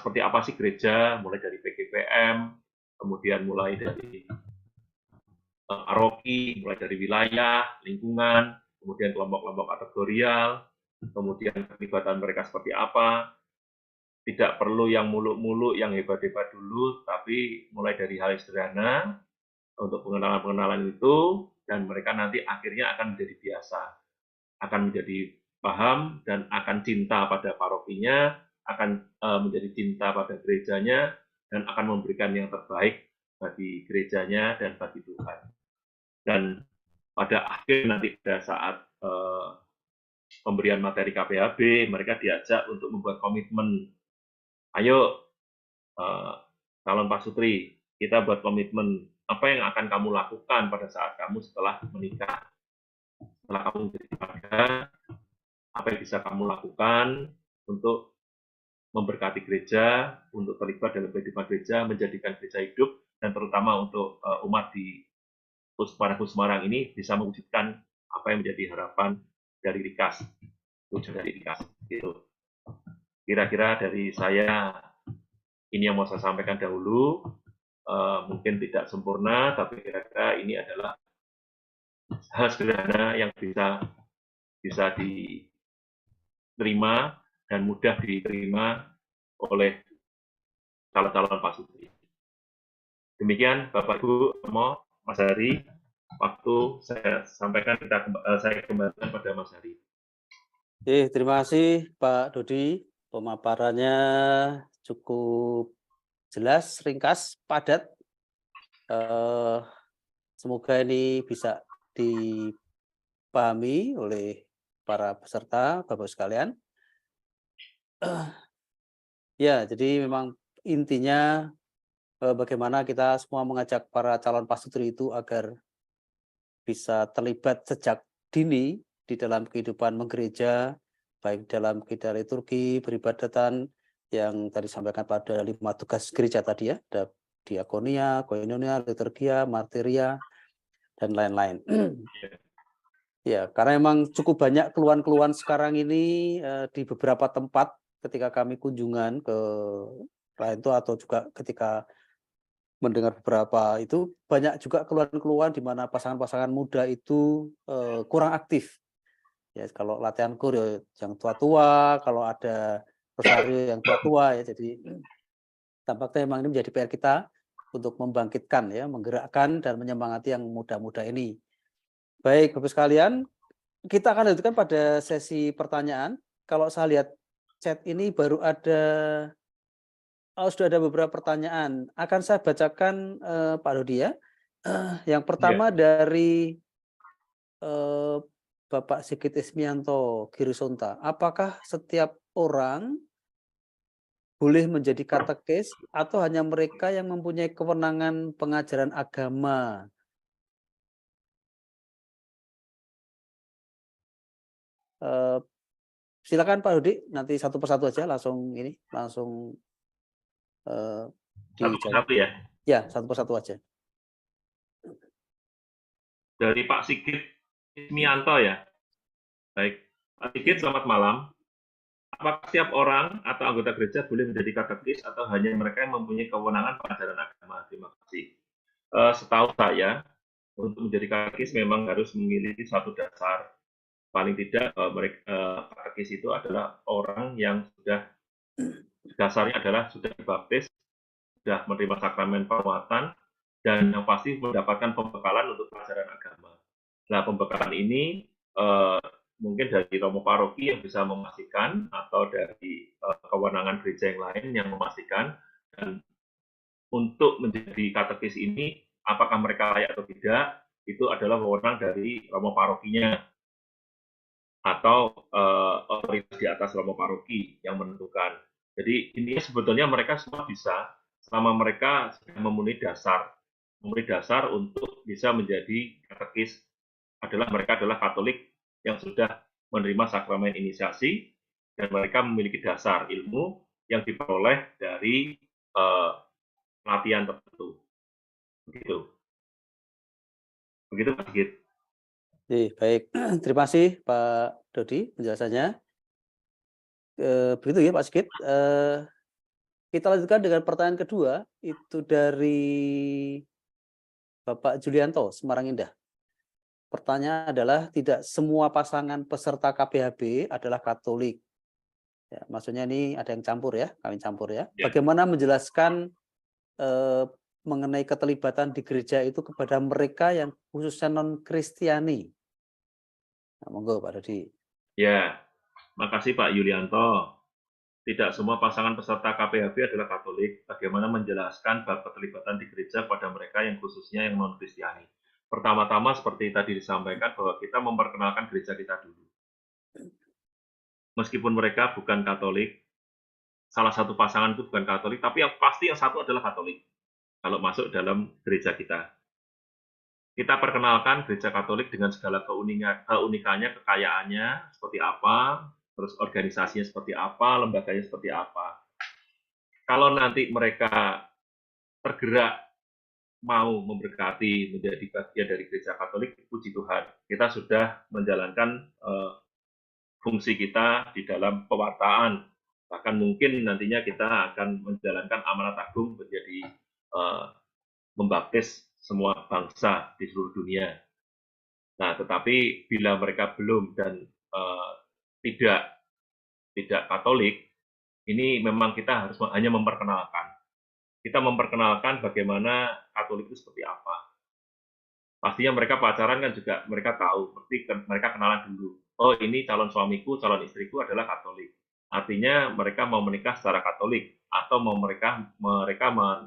seperti apa sih gereja, mulai dari PGPM, kemudian mulai dari paroki, mulai dari wilayah, lingkungan, kemudian kelompok-kelompok kategorial, kemudian keterlibatan mereka seperti apa. Tidak perlu yang muluk-muluk, yang hebat-hebat dulu, tapi mulai dari hal yang sederhana, untuk pengenalan-pengenalan itu, dan mereka nanti akhirnya akan menjadi biasa, akan menjadi paham, dan akan cinta pada parokinya, akan menjadi cinta pada gerejanya, dan akan memberikan yang terbaik bagi gerejanya dan bagi Tuhan. Dan pada akhir nanti pada saat pemberian materi KPHB, mereka diajak untuk membuat komitmen. Ayo, calon pasutri, kita buat komitmen apa yang akan kamu lakukan pada saat kamu setelah menikah. Setelah kamu menjadi keluarga, apa yang bisa kamu lakukan untuk memberkati gereja, untuk terlibat dalam kehidupan gereja, menjadikan gereja hidup, dan terutama untuk umat di Pusparanku Semarang ini bisa mewujudkan apa yang menjadi harapan dari Rikas, tujuan dari Rikas. Gitu. Kira-kira dari saya ini yang mau saya sampaikan dahulu, mungkin tidak sempurna, tapi kira-kira ini adalah hal sederhana yang bisa diterima dan mudah diterima oleh calon-calon pasutri. Demikian Bapak Ibu, Mas Hari, waktu saya sampaikan, saya kembalikan pada Mas Hari. Terima kasih Pak Dodi, pemaparannya cukup jelas, ringkas, padat. Semoga ini bisa dipahami oleh para peserta, Bapak sekalian. Ya, jadi memang intinya bagaimana kita semua mengajak para calon pasutri itu agar bisa terlibat sejak dini di dalam kehidupan menggereja, baik dalam kehidupan liturgi, peribadatan yang tadi sampaikan pada 5 tugas gereja tadi ya, ada diakonia, koinonia, liturgia, martiria, dan lain-lain. Ya, karena memang cukup banyak keluhan-keluhan sekarang ini di beberapa tempat ketika kami kunjungan ke itu atau juga ketika mendengar beberapa itu banyak juga keluhan-keluhan di mana pasangan-pasangan muda itu kurang aktif. Ya, kalau latihan kur ya yang tua-tua, kalau ada rosario yang tua-tua ya. Jadi tampaknya memang ini menjadi PR kita untuk membangkitkan ya, menggerakkan dan menyemangati yang muda-muda ini. Baik, Bapak sekalian, kita akan lanjutkan pada sesi pertanyaan. Kalau saya lihat chat ini baru ada, sudah ada beberapa pertanyaan. Akan saya bacakan Pak Dodi ya. Yang pertama dari Bapak Sigit Ismianto Girisonta. Apakah setiap orang boleh menjadi katekis atau hanya mereka yang mempunyai kewenangan pengajaran agama? Silakan Pak Dodi, nanti satu persatu aja langsung Satu dijawab. persatu ya. Ya, satu persatu aja. Dari Pak Sigit Ismianto ya. Baik, Pak Sigit, selamat malam. Apakah setiap orang atau anggota gereja boleh menjadi katekis atau hanya mereka yang mempunyai kewenangan pengajaran agama? Terima kasih. Setahu saya, untuk menjadi katekis memang harus memiliki satu dasar. Paling tidak katekis itu adalah orang yang sudah dasarnya adalah sudah dibaptis, sudah menerima sakramen penguatan, dan yang pasti mendapatkan pembekalan untuk pelajaran agama. Nah, pembekalan ini mungkin dari romo paroki yang bisa memastikan atau dari kewenangan gereja yang lain yang memastikan. Dan untuk menjadi katekis ini, apakah mereka layak atau tidak, itu adalah wewenang dari romo parokinya atau otoritas di atas romo paroki yang menentukan. Jadi ini sebetulnya mereka semua bisa selama mereka memenuhi dasar untuk bisa menjadi katekis. Mereka adalah Katolik yang sudah menerima sakramen inisiasi dan mereka memiliki dasar ilmu yang diperoleh dari latihan tertentu. Begitu Pak Sigit. Baik, terima kasih Pak Dodi penjelasannya. Begitu ya Pak Sigit. Kita lanjutkan dengan pertanyaan kedua, itu dari Bapak Julianto, Semarang Indah. Pertanyaan adalah, tidak semua pasangan peserta KPHB adalah Katolik. Ya, maksudnya ini ada yang campur ya, kawin campur ya. Bagaimana menjelaskan mengenai keterlibatan di gereja itu kepada mereka yang khususnya non-Kristiani? Nah, monggo Pak Dodi. Ya, makasih Pak Yulianto. Tidak semua pasangan peserta KPHB adalah Katolik. Bagaimana menjelaskan bab keterlibatan di gereja pada mereka yang khususnya yang non-Kristiani? Pertama-tama seperti tadi disampaikan bahwa kita memperkenalkan gereja kita dulu. Meskipun mereka bukan Katolik, salah satu pasangan itu bukan Katolik, tapi yang pasti yang satu adalah Katolik. Kalau masuk dalam gereja kita. Kita perkenalkan gereja Katolik dengan segala keunikannya, kekayaannya, seperti apa, terus organisasinya seperti apa, lembaganya seperti apa. Kalau nanti mereka tergerak mau memberkati menjadi bagian dari gereja Katolik, puji Tuhan, kita sudah menjalankan fungsi kita di dalam pewartaan. Bahkan mungkin nantinya kita akan menjalankan amanat agung menjadi membaptis semua bangsa di seluruh dunia. Nah, tetapi bila mereka belum dan tidak Katolik, ini memang kita harus hanya memperkenalkan. Kita memperkenalkan bagaimana Katolik itu seperti apa. Pastinya mereka pacaran kan juga mereka tahu, mereka kenalan dulu. Oh, ini calon suamiku, calon istriku adalah Katolik. Artinya mereka mau menikah secara Katolik atau mereka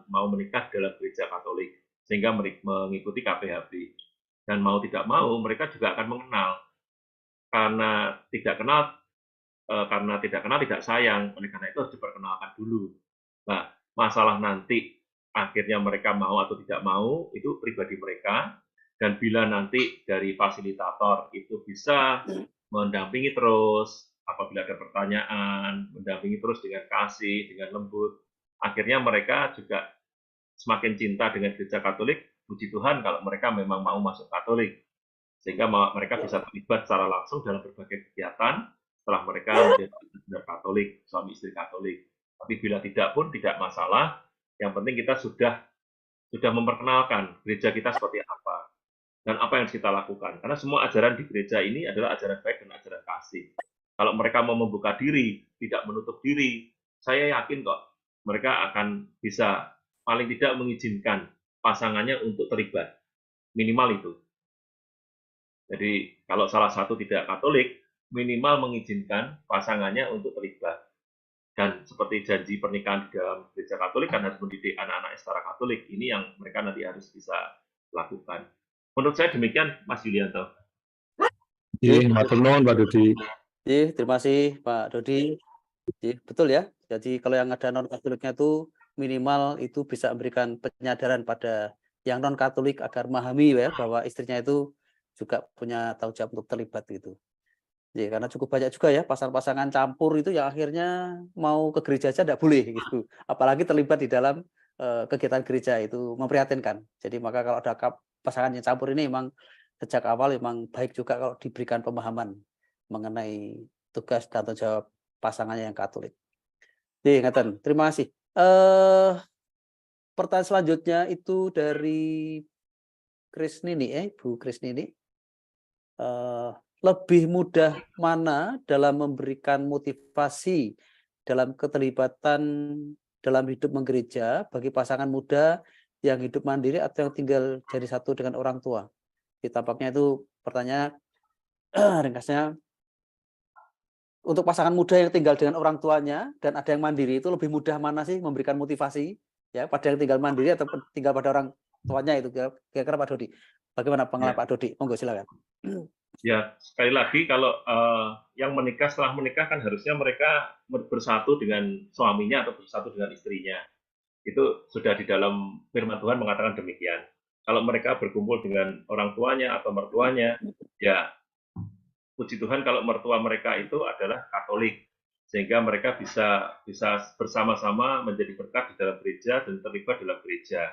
mau menikah dalam gereja Katolik sehingga mengikuti KPHB. Dan mau tidak mau mereka juga akan mengenal. Karena tidak kenal tidak sayang, oleh karena itu harus diperkenalkan dulu. Nah, masalah nanti akhirnya mereka mau atau tidak mau itu pribadi mereka, dan bila nanti dari fasilitator itu bisa mendampingi terus, apabila ada pertanyaan, mendampingi terus dengan kasih, dengan lembut, akhirnya mereka juga semakin cinta dengan gereja Katolik puji Tuhan kalau mereka memang mau masuk Katolik, sehingga mereka bisa terlibat secara langsung dalam berbagai kegiatan setelah mereka menjadi benar Katolik, suami istri Katolik. Tapi bila tidak pun tidak masalah, yang penting kita sudah memperkenalkan gereja kita seperti apa dan apa yang harus kita lakukan. Karena semua ajaran di gereja ini adalah ajaran baik dan ajaran kasih. Kalau mereka mau membuka diri, tidak menutup diri, saya yakin kok mereka akan bisa paling tidak mengizinkan pasangannya untuk terlibat. Minimal itu. Jadi kalau salah satu tidak Katolik, minimal mengizinkan pasangannya untuk terlibat. Dan seperti janji pernikahan di dalam gereja Katolik kan harus mendidik anak-anak setara Katolik. Ini yang mereka nanti harus bisa lakukan. Menurut saya demikian, Mas Yulianto. Iya, matur nuwun Pak Dodi. Iya, terima kasih Pak Dodi. Iya, betul ya. Jadi kalau yang ada non Katoliknya itu minimal itu bisa memberikan penyadaran pada yang non Katolik agar memahami ya bahwa istrinya itu juga punya tanggung jawab untuk terlibat gitu. Ya, karena cukup banyak juga ya pasangan-pasangan campur itu yang akhirnya mau ke gereja aja tidak boleh gitu. Apalagi terlibat di dalam kegiatan gereja, itu memprihatinkan. Jadi maka kalau ada pasangan yang campur ini memang sejak awal memang baik juga kalau diberikan pemahaman mengenai tugas dan tanggung jawab pasangannya yang Katolik. Oke, Ngaten, terima kasih. Pertanyaan selanjutnya itu dari Krisnini, Bu Krisnini. Lebih mudah mana dalam memberikan motivasi dalam keterlibatan dalam hidup menggereja bagi pasangan muda yang hidup mandiri atau yang tinggal jadi satu dengan orang tua? Tampaknya itu pertanyaan ringkasnya, untuk pasangan muda yang tinggal dengan orang tuanya dan ada yang mandiri itu lebih mudah mana sih memberikan motivasi ya pada yang tinggal mandiri atau tinggal pada orang tuanya itu, kira-kira Pak Dodi? Bagaimana pengalaman Pak Dodi? Monggo silakan. Ya, sekali lagi kalau yang menikah setelah menikah kan harusnya mereka bersatu dengan suaminya atau bersatu dengan istrinya. Itu sudah di dalam firman Tuhan mengatakan demikian. Kalau mereka berkumpul dengan orang tuanya atau mertuanya, ya puji Tuhan kalau mertua mereka itu adalah Katolik, sehingga mereka bisa bersama-sama menjadi berkat di dalam gereja dan terlibat dalam gereja.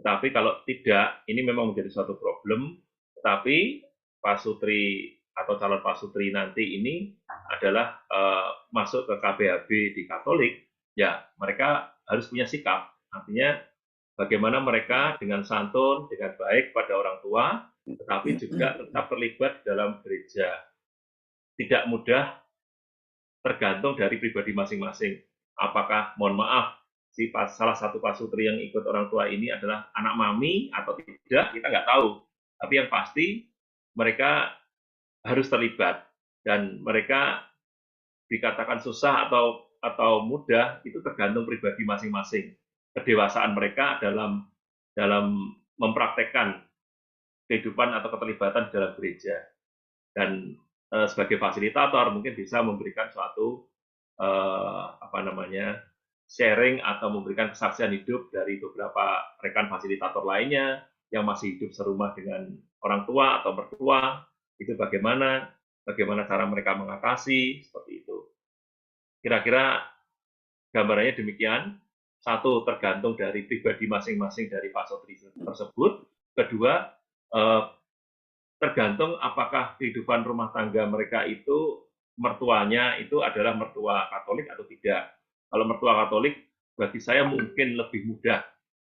Tetapi kalau tidak, ini memang menjadi suatu problem. Tetapi pasutri atau calon pasutri nanti ini adalah masuk ke KBHB di Katolik, ya mereka harus punya sikap. Artinya bagaimana mereka dengan santun, dengan baik pada orang tua, tetapi juga tetap terlibat dalam gereja. Tidak mudah, tergantung dari pribadi masing-masing. Apakah, mohon maaf, salah satu pasutri yang ikut orang tua ini adalah anak mami atau tidak, kita nggak tahu. Tapi yang pasti mereka harus terlibat, dan mereka dikatakan susah atau mudah itu tergantung pribadi masing-masing. Kedewasaan mereka dalam mempraktekkan kehidupan atau keterlibatan dalam gereja, dan sebagai fasilitator mungkin bisa memberikan suatu sharing atau memberikan kesaksian hidup dari beberapa rekan fasilitator lainnya yang masih hidup serumah dengan orang tua atau mertua, itu bagaimana cara mereka mengatasi, seperti itu. Kira-kira gambarannya demikian. Satu, tergantung dari pribadi masing-masing dari pasutri tersebut. Kedua, tergantung apakah kehidupan rumah tangga mereka itu mertuanya itu adalah mertua Katolik atau tidak. Kalau mertua Katolik, bagi saya mungkin lebih mudah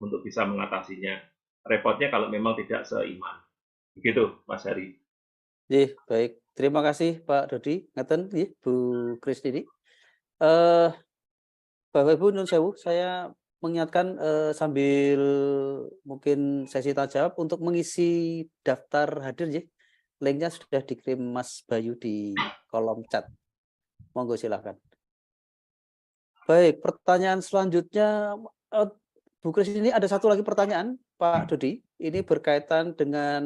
untuk bisa mengatasinya. Repotnya kalau memang tidak seiman. Begitu, Mas Hari. Baik. Terima kasih Pak Dodi. Ngaten, Bu Krisnini. Bapak Ibu Nun Sewu, saya mengingatkan sambil mungkin sesi tanya jawab untuk mengisi daftar hadir, linknya sudah dikirim Mas Bayu di kolom chat. Monggo silakan. Baik, pertanyaan selanjutnya, Bu Kris, ini ada satu lagi pertanyaan Pak Dodi. Ini berkaitan dengan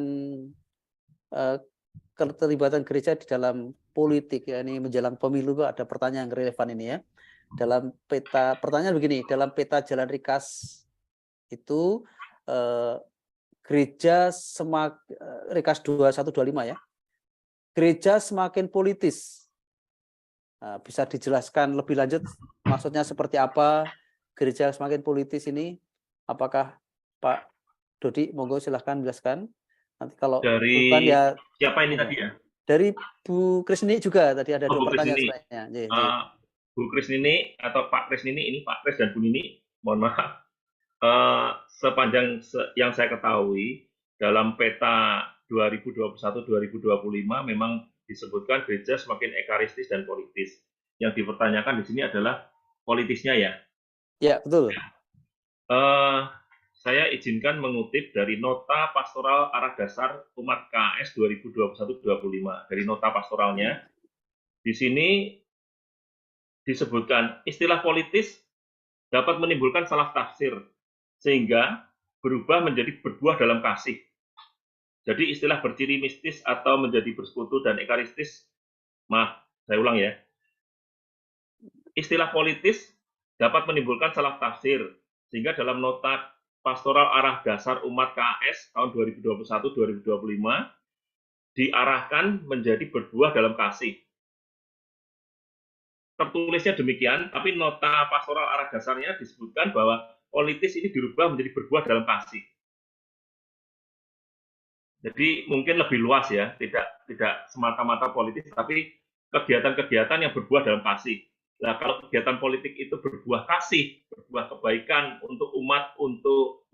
keterlibatan gereja di dalam politik, ya, ini menjelang pemilu, ada pertanyaan yang relevan ini ya. Dalam peta, pertanyaan begini, dalam peta Jalan Rikas itu gereja Rikas 2125 ya, gereja semakin politis. Nah, bisa dijelaskan lebih lanjut maksudnya seperti apa gereja semakin politis ini? Apakah Pak Dodi, monggo silahkan jelaskan. Nanti kalau Dari bukan ya siapa ini monggo. tadi ya? Dari Bu Krisni juga tadi ada Oh, 2 Bu pertanyaan Krisnini. sebenarnya. Nggih. Bu Krisnini atau Pak Krisnini, ini Pak Kris dan Bu Nini, mohon maaf. Sepanjang yang saya ketahui, dalam peta 2021-2025 memang disebutkan gereja semakin ekaristis dan politis. Yang dipertanyakan di sini adalah politisnya ya. Ya, betul. Saya izinkan mengutip dari Nota Pastoral Arah Dasar Umat KS 2021-2025. Dari nota pastoralnya, di sini disebutkan istilah politis dapat menimbulkan salah tafsir, sehingga berubah menjadi berbuah dalam kasih. Jadi istilah berciri mistis atau menjadi bersekutu dan ekaristis, maaf, saya ulang ya. Istilah politis dapat menimbulkan salah tafsir, sehingga dalam nota Pastoral Arah Dasar Umat KS tahun 2021-2025 diarahkan menjadi berbuah dalam kasih. Tertulisnya demikian, tapi nota Pastoral Arah Dasarnya disebutkan bahwa politis ini dirubah menjadi berbuah dalam kasih. Jadi mungkin lebih luas ya, tidak semata-mata politis, tapi kegiatan-kegiatan yang berbuah dalam kasih. Nah, kalau kegiatan politik itu berbuah kasih, berbuah kebaikan untuk umat, untuk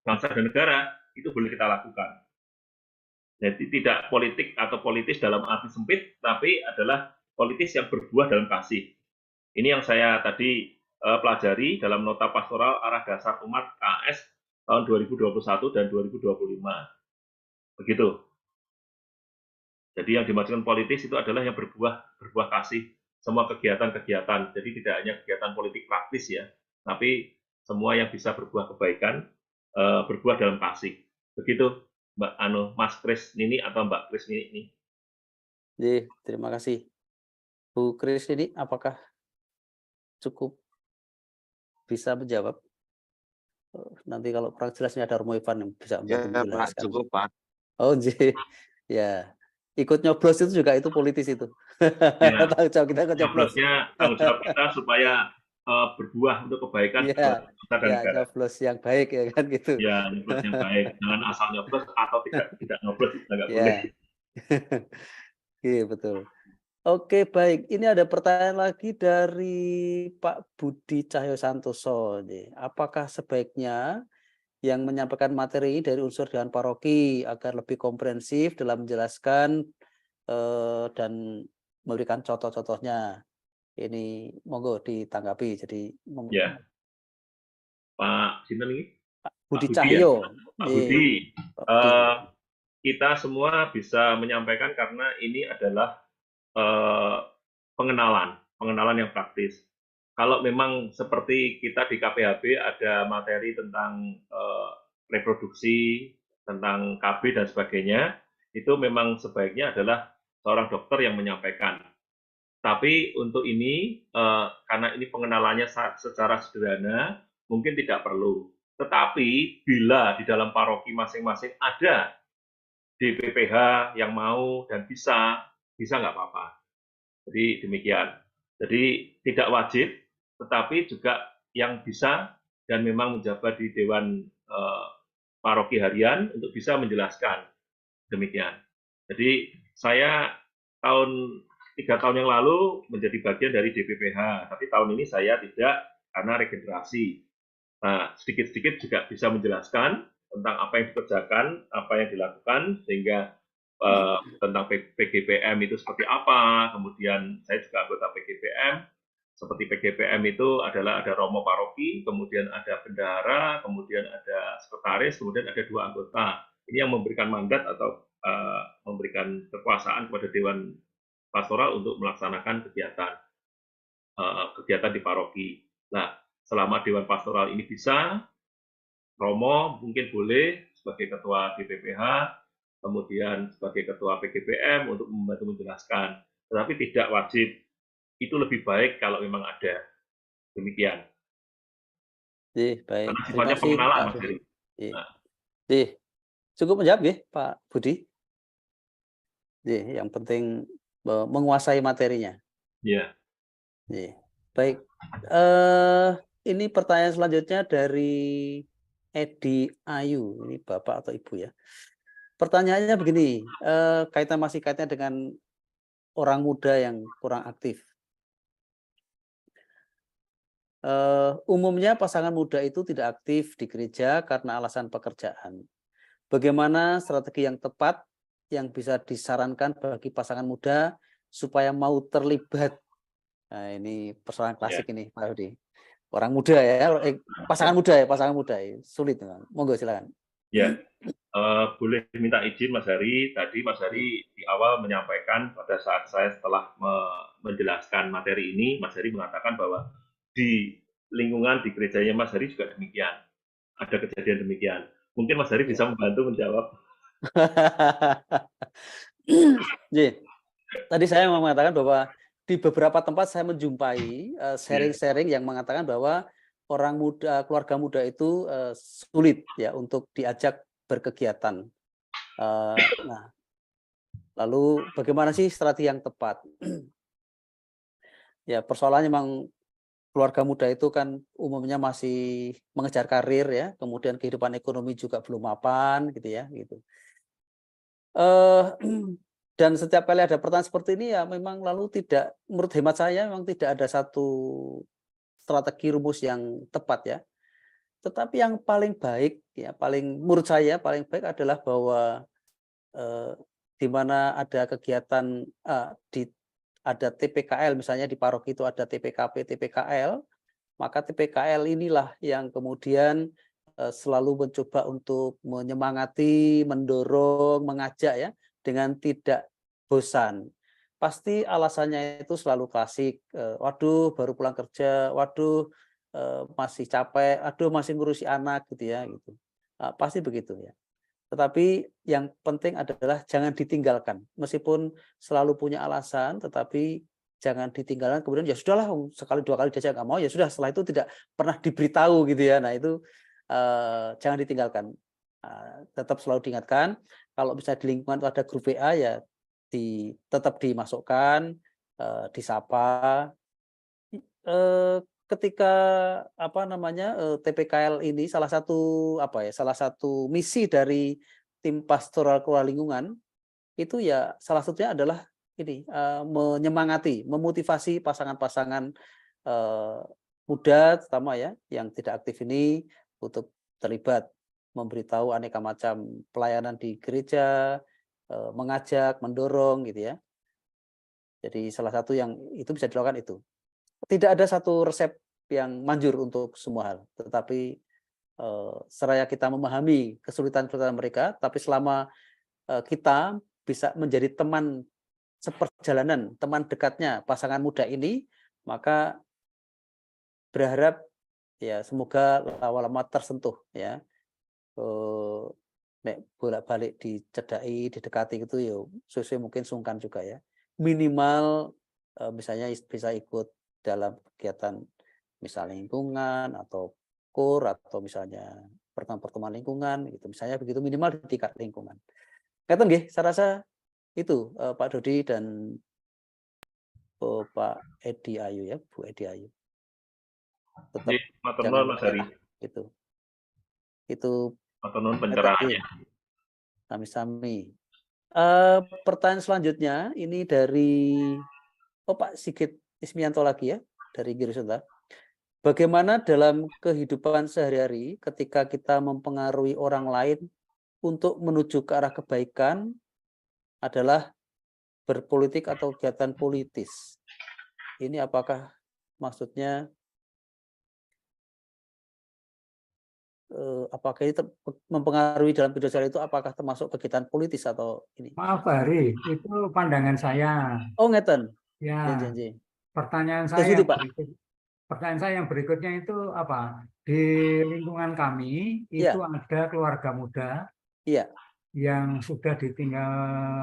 bangsa dan negara, itu boleh kita lakukan. Jadi tidak politik atau politis dalam arti sempit, tapi adalah politis yang berbuah dalam kasih. Ini yang saya tadi pelajari dalam nota pastoral arah dasar umat KS tahun 2021 dan 2025. Begitu. Jadi yang dimaksudkan politis itu adalah yang berbuah kasih. Semua kegiatan-kegiatan, jadi tidak hanya kegiatan politik praktis ya, tapi semua yang bisa berbuah kebaikan, berbuah dalam kasih. Begitu, Mas Kris Nini atau Mbak Kris Nini. Terima kasih. Bu Kris Nini, apakah cukup bisa menjawab? Nanti kalau kurang jelasnya ada Romo Ivan yang bisa Ya, menjelaskan. Pak, cukup, Pak. Oh, ya. Ikut nyoblos itu juga itu politis itu. Ya, tanggung jawab kita ikut nyoblos. Tanggung jawab kita supaya berbuah untuk kebaikan ya, bangsa dan negara. Nyoblos yang baik ya kan gitu. Ya, nyoblos yang baik. Jangan asal nyoblos atau tidak nyoblos, kita nggak boleh. Iya, betul. Oke, baik. Ini ada pertanyaan lagi dari Pak Budi Cahyo Santoso. Apakah sebaiknya yang menyampaikan materi dari unsur Dewan Paroki agar lebih komprehensif dalam menjelaskan dan memberikan contoh-contohnya? Ini monggo ditanggapi. Jadi ya. Pak Sinten ini? Pak Budi Cahyo. Pak Budi. Kita semua bisa menyampaikan karena ini adalah pengenalan yang praktis. Kalau memang seperti kita di KPHB ada materi tentang reproduksi, tentang KB dan sebagainya, itu memang sebaiknya adalah seorang dokter yang menyampaikan. Tapi untuk ini, karena ini pengenalannya secara sederhana, mungkin tidak perlu. Tetapi bila di dalam paroki masing-masing ada DPPH yang mau dan bisa nggak apa-apa. Jadi demikian. Jadi tidak wajib, tetapi juga yang bisa dan memang menjabat di Dewan Paroki Harian untuk bisa menjelaskan. Demikian. Jadi saya 3 tahun yang lalu menjadi bagian dari DPPH, tapi tahun ini saya tidak karena regenerasi. Nah, sedikit-sedikit juga bisa menjelaskan tentang apa yang dikerjakan, apa yang dilakukan, sehingga tentang PGPM itu seperti apa, kemudian saya juga anggota PGPM, seperti PGPM itu adalah ada Romo Paroki, kemudian ada bendahara, kemudian ada sekretaris, kemudian ada 2 anggota. Ini yang memberikan mandat atau memberikan kekuasaan kepada Dewan Pastoral untuk melaksanakan kegiatan di paroki. Nah, selama Dewan Pastoral ini bisa, Romo mungkin boleh sebagai ketua DPPH, kemudian sebagai ketua PGPM untuk membantu menjelaskan. Tetapi tidak wajib. Itu lebih baik kalau memang ada. Demikian. Baik. Karena sifatnya pengenalan, Mas Heri. Cukup menjawab ya, Pak Budi. Yang penting menguasai materinya. Iya. Baik. Ini pertanyaan selanjutnya dari Edi Ayu, ini Bapak atau Ibu ya. Pertanyaannya begini, kaitannya dengan orang muda yang kurang aktif. Umumnya pasangan muda itu tidak aktif di gereja karena alasan pekerjaan. Bagaimana strategi yang tepat yang bisa disarankan bagi pasangan muda supaya mau terlibat? Nah, ini persoalan klasik ini, Pak Rudi. Orang muda ya, pasangan muda ya, sulit. Monggo silakan. Ya, boleh minta izin Mas Hari. Tadi Mas Hari di awal menyampaikan pada saat saya setelah menjelaskan materi ini, Mas Hari mengatakan bahwa di lingkungan di gerejanya Mas Hari juga demikian. Ada kejadian demikian. Mungkin Mas Hari bisa membantu menjawab. Tadi saya mengatakan bahwa di beberapa tempat saya menjumpai sharing-sharing yang mengatakan bahwa orang muda, keluarga muda itu sulit ya untuk diajak berkegiatan. Nah, lalu bagaimana sih strategi yang tepat? Ya, persoalannya memang keluarga muda itu kan umumnya masih mengejar karir ya, kemudian kehidupan ekonomi juga belum mapan gitu ya, gitu. Dan setiap kali ada pertanyaan seperti ini ya memang lalu tidak, menurut hemat saya memang tidak ada satu strategi rumus yang tepat ya. Tetapi yang paling baik ya, menurut saya paling baik adalah bahwa di mana ada kegiatan ada TPKL misalnya di paroki itu ada TPKP, TPKL, maka TPKL inilah yang kemudian selalu mencoba untuk menyemangati, mendorong, mengajak ya dengan tidak bosan. Pasti alasannya itu selalu klasik, waduh baru pulang kerja, waduh masih capek, aduh masih ngurusi anak gitu ya gitu. Pasti begitu ya. Tetapi yang penting adalah jangan ditinggalkan. Meskipun selalu punya alasan, tetapi jangan ditinggalkan. Kemudian ya sudahlah, sekali dua kali diajak nggak mau, ya sudah. Setelah itu tidak pernah diberitahu gitu ya. Nah itu jangan ditinggalkan. Tetap selalu diingatkan. Kalau misalnya di lingkungan itu ada grup WA ya tetap dimasukkan, disapa. Ketika TPKL ini salah satu misi dari tim pastoral keluarga lingkungan itu ya salah satunya adalah ini menyemangati, memotivasi pasangan-pasangan muda terutama ya yang tidak aktif ini untuk terlibat, memberitahu aneka macam pelayanan di gereja, mengajak, mendorong gitu ya. Jadi salah satu yang itu bisa dilakukan itu. Tidak ada satu resep yang manjur untuk semua hal, tetapi seraya kita memahami kesulitan-kesulitan mereka, tapi selama kita bisa menjadi teman seperjalanan, teman dekatnya pasangan muda ini, maka berharap ya semoga lama-lama tersentuh ya. Nek bolak-balik dicedai, didekati gitu ya sesuai mungkin sungkan juga ya. Minimal misalnya bisa ikut dalam kegiatan misalnya lingkungan atau kur atau misalnya pertemuan lingkungan gitu misalnya begitu, minimal di tingkat lingkungan. Kata nggih, saya rasa itu Pak Dodi dan Pak Edi Ayu ya, Bu Edi Ayu. Tetap jangan Mas Hari. Itu pencerahannya. Sami-sami. Pertanyaan selanjutnya ini dari Pak Sigit Ismianto lagi ya, dari Girisota. Bagaimana dalam kehidupan sehari-hari ketika kita mempengaruhi orang lain untuk menuju ke arah kebaikan adalah berpolitik atau kegiatan politis? Ini apakah maksudnya apakah ini mempengaruhi dalam kehidupan sehari-hari itu apakah termasuk kegiatan politis atau ini? Maaf Hari, itu pandangan saya. Oh ngeten. Ya. Janji. Pertanyaan saya yang berikutnya itu apa? Di lingkungan kami itu ada keluarga muda yang sudah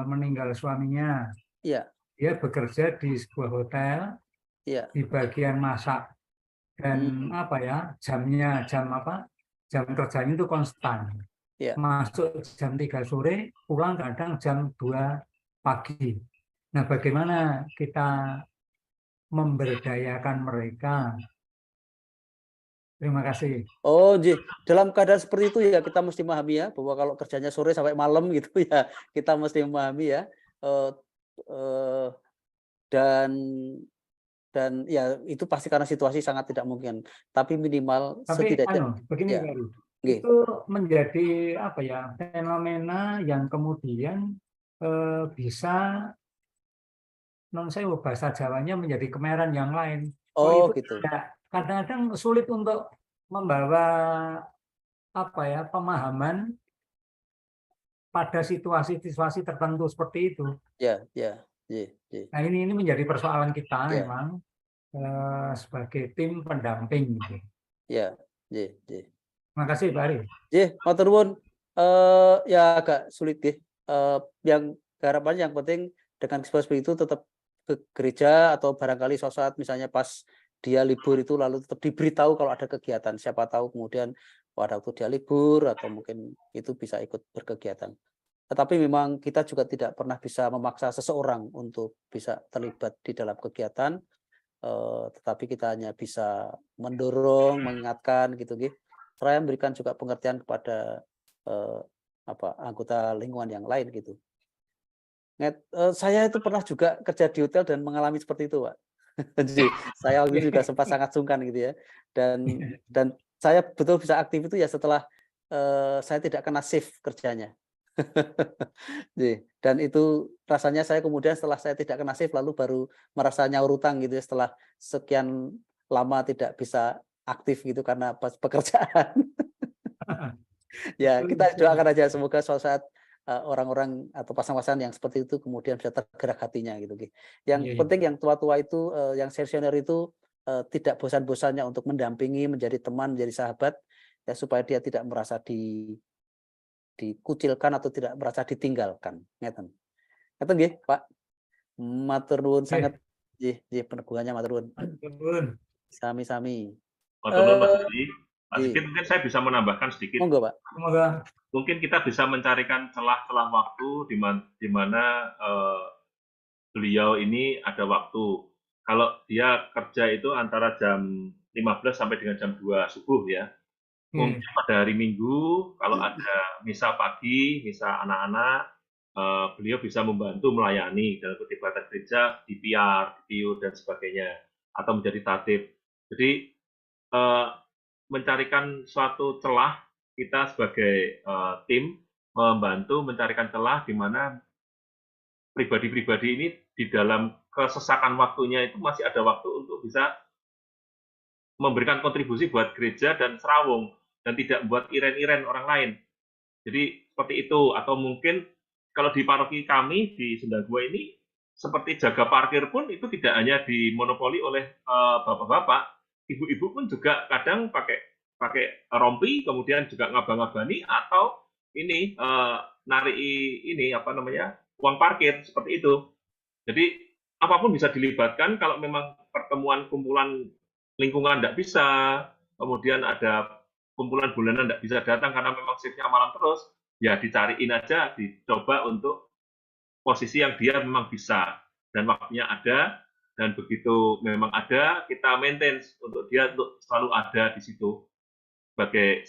meninggal suaminya. Dia bekerja di sebuah hotel di bagian masak dan jam kerjanya itu konstan. Masuk jam 3 sore, pulang kadang jam 2 pagi. Nah, bagaimana kita memberdayakan mereka Terima kasih. Oh, dalam keadaan seperti itu ya kita mesti memahami ya bahwa kalau kerjanya sore sampai malam gitu ya kita mesti memahami ya eh, eh, dan ya itu pasti karena situasi sangat tidak mungkin. Tapi minimal Tapi setidaknya begini ya. Baru, Nggih. itu menjadi apa ya fenomena yang kemudian bisa non saya bahasa Jawanya menjadi kemerahan yang lain. Oh, itu gitu. kadang-kadang sulit untuk membawa apa ya pemahaman pada situasi-situasi tertentu seperti itu. Ya. Nah ini menjadi persoalan kita Ya. memang sebagai tim pendamping gitu. Ya. Terima kasih Pak Ari. Matur nuwun. Ya agak sulit nggih. Yang harapannya yang penting dengan seperti itu tetap ke gereja atau barangkali suatu saat misalnya pas dia libur itu lalu tetap diberitahu kalau ada kegiatan. Siapa tahu kemudian pada waktu dia libur atau mungkin itu bisa ikut berkegiatan. Tetapi memang kita juga tidak pernah bisa memaksa seseorang untuk bisa terlibat di dalam kegiatan, tetapi kita hanya bisa mendorong, mengingatkan gitu, seraya memberikan juga pengertian kepada anggota lingkungan yang lain gitu. Saya itu pernah juga kerja di hotel dan mengalami seperti itu, Pak. Jadi saya waktu itu juga sempat sangat sungkan gitu ya, dan saya betul bisa aktif itu ya setelah saya tidak kena shift kerjanya. Dan itu rasanya saya kemudian setelah saya tidak kena shift lalu baru merasa nyaur utang gitu ya, setelah sekian lama tidak bisa aktif gitu karena pekerjaan. Ya kita doakan aja semoga suatu saat orang-orang atau pasangan-pasangan yang seperti itu kemudian bisa tergerak hatinya gitu. Yang penting yang tua-tua itu, yang senior itu tidak bosan-bosannya untuk mendampingi, menjadi teman, menjadi sahabat ya supaya dia tidak merasa dikucilkan atau tidak merasa ditinggalkan. Ngeten nggih, Pak. Matur nuwun sanget. Nggih, peneguhannya matur nuwun. Sami-sami. Matur nuwun Mas Didi. Mas Didi mungkin saya bisa menambahkan sedikit. Monggo, Pak. Mungkin kita bisa mencarikan celah-celah waktu di mana beliau ini ada waktu. Kalau dia kerja itu antara jam 15 sampai dengan jam 2 subuh ya. Mungkin pada hari Minggu kalau ada misa pagi, misa anak-anak, beliau bisa membantu melayani dalam kegiatan gereja di PR, di PIU dan sebagainya, atau menjadi tatib. Jadi mencarikan suatu celah kita sebagai tim membantu mencarikan celah di mana pribadi-pribadi ini di dalam kesesakan waktunya itu masih ada waktu untuk bisa memberikan kontribusi buat gereja dan serawung dan tidak membuat iren-iren orang lain. Jadi seperti itu, atau mungkin kalau di paroki kami di Sendagua ini seperti jaga parkir pun itu tidak hanya dimonopoli oleh bapak-bapak, ibu-ibu pun juga kadang pakai rompi, kemudian juga ngabang-ngabani atau ini narik ini uang parkir seperti itu. Jadi apapun bisa dilibatkan kalau memang pertemuan kumpulan lingkungan tidak bisa, kemudian ada kumpulan bulanan tidak bisa datang karena memang shiftnya malam terus, ya dicariin aja, dicoba untuk posisi yang dia memang bisa dan waktunya ada, dan begitu memang ada kita maintain untuk dia untuk selalu ada di situ sebagai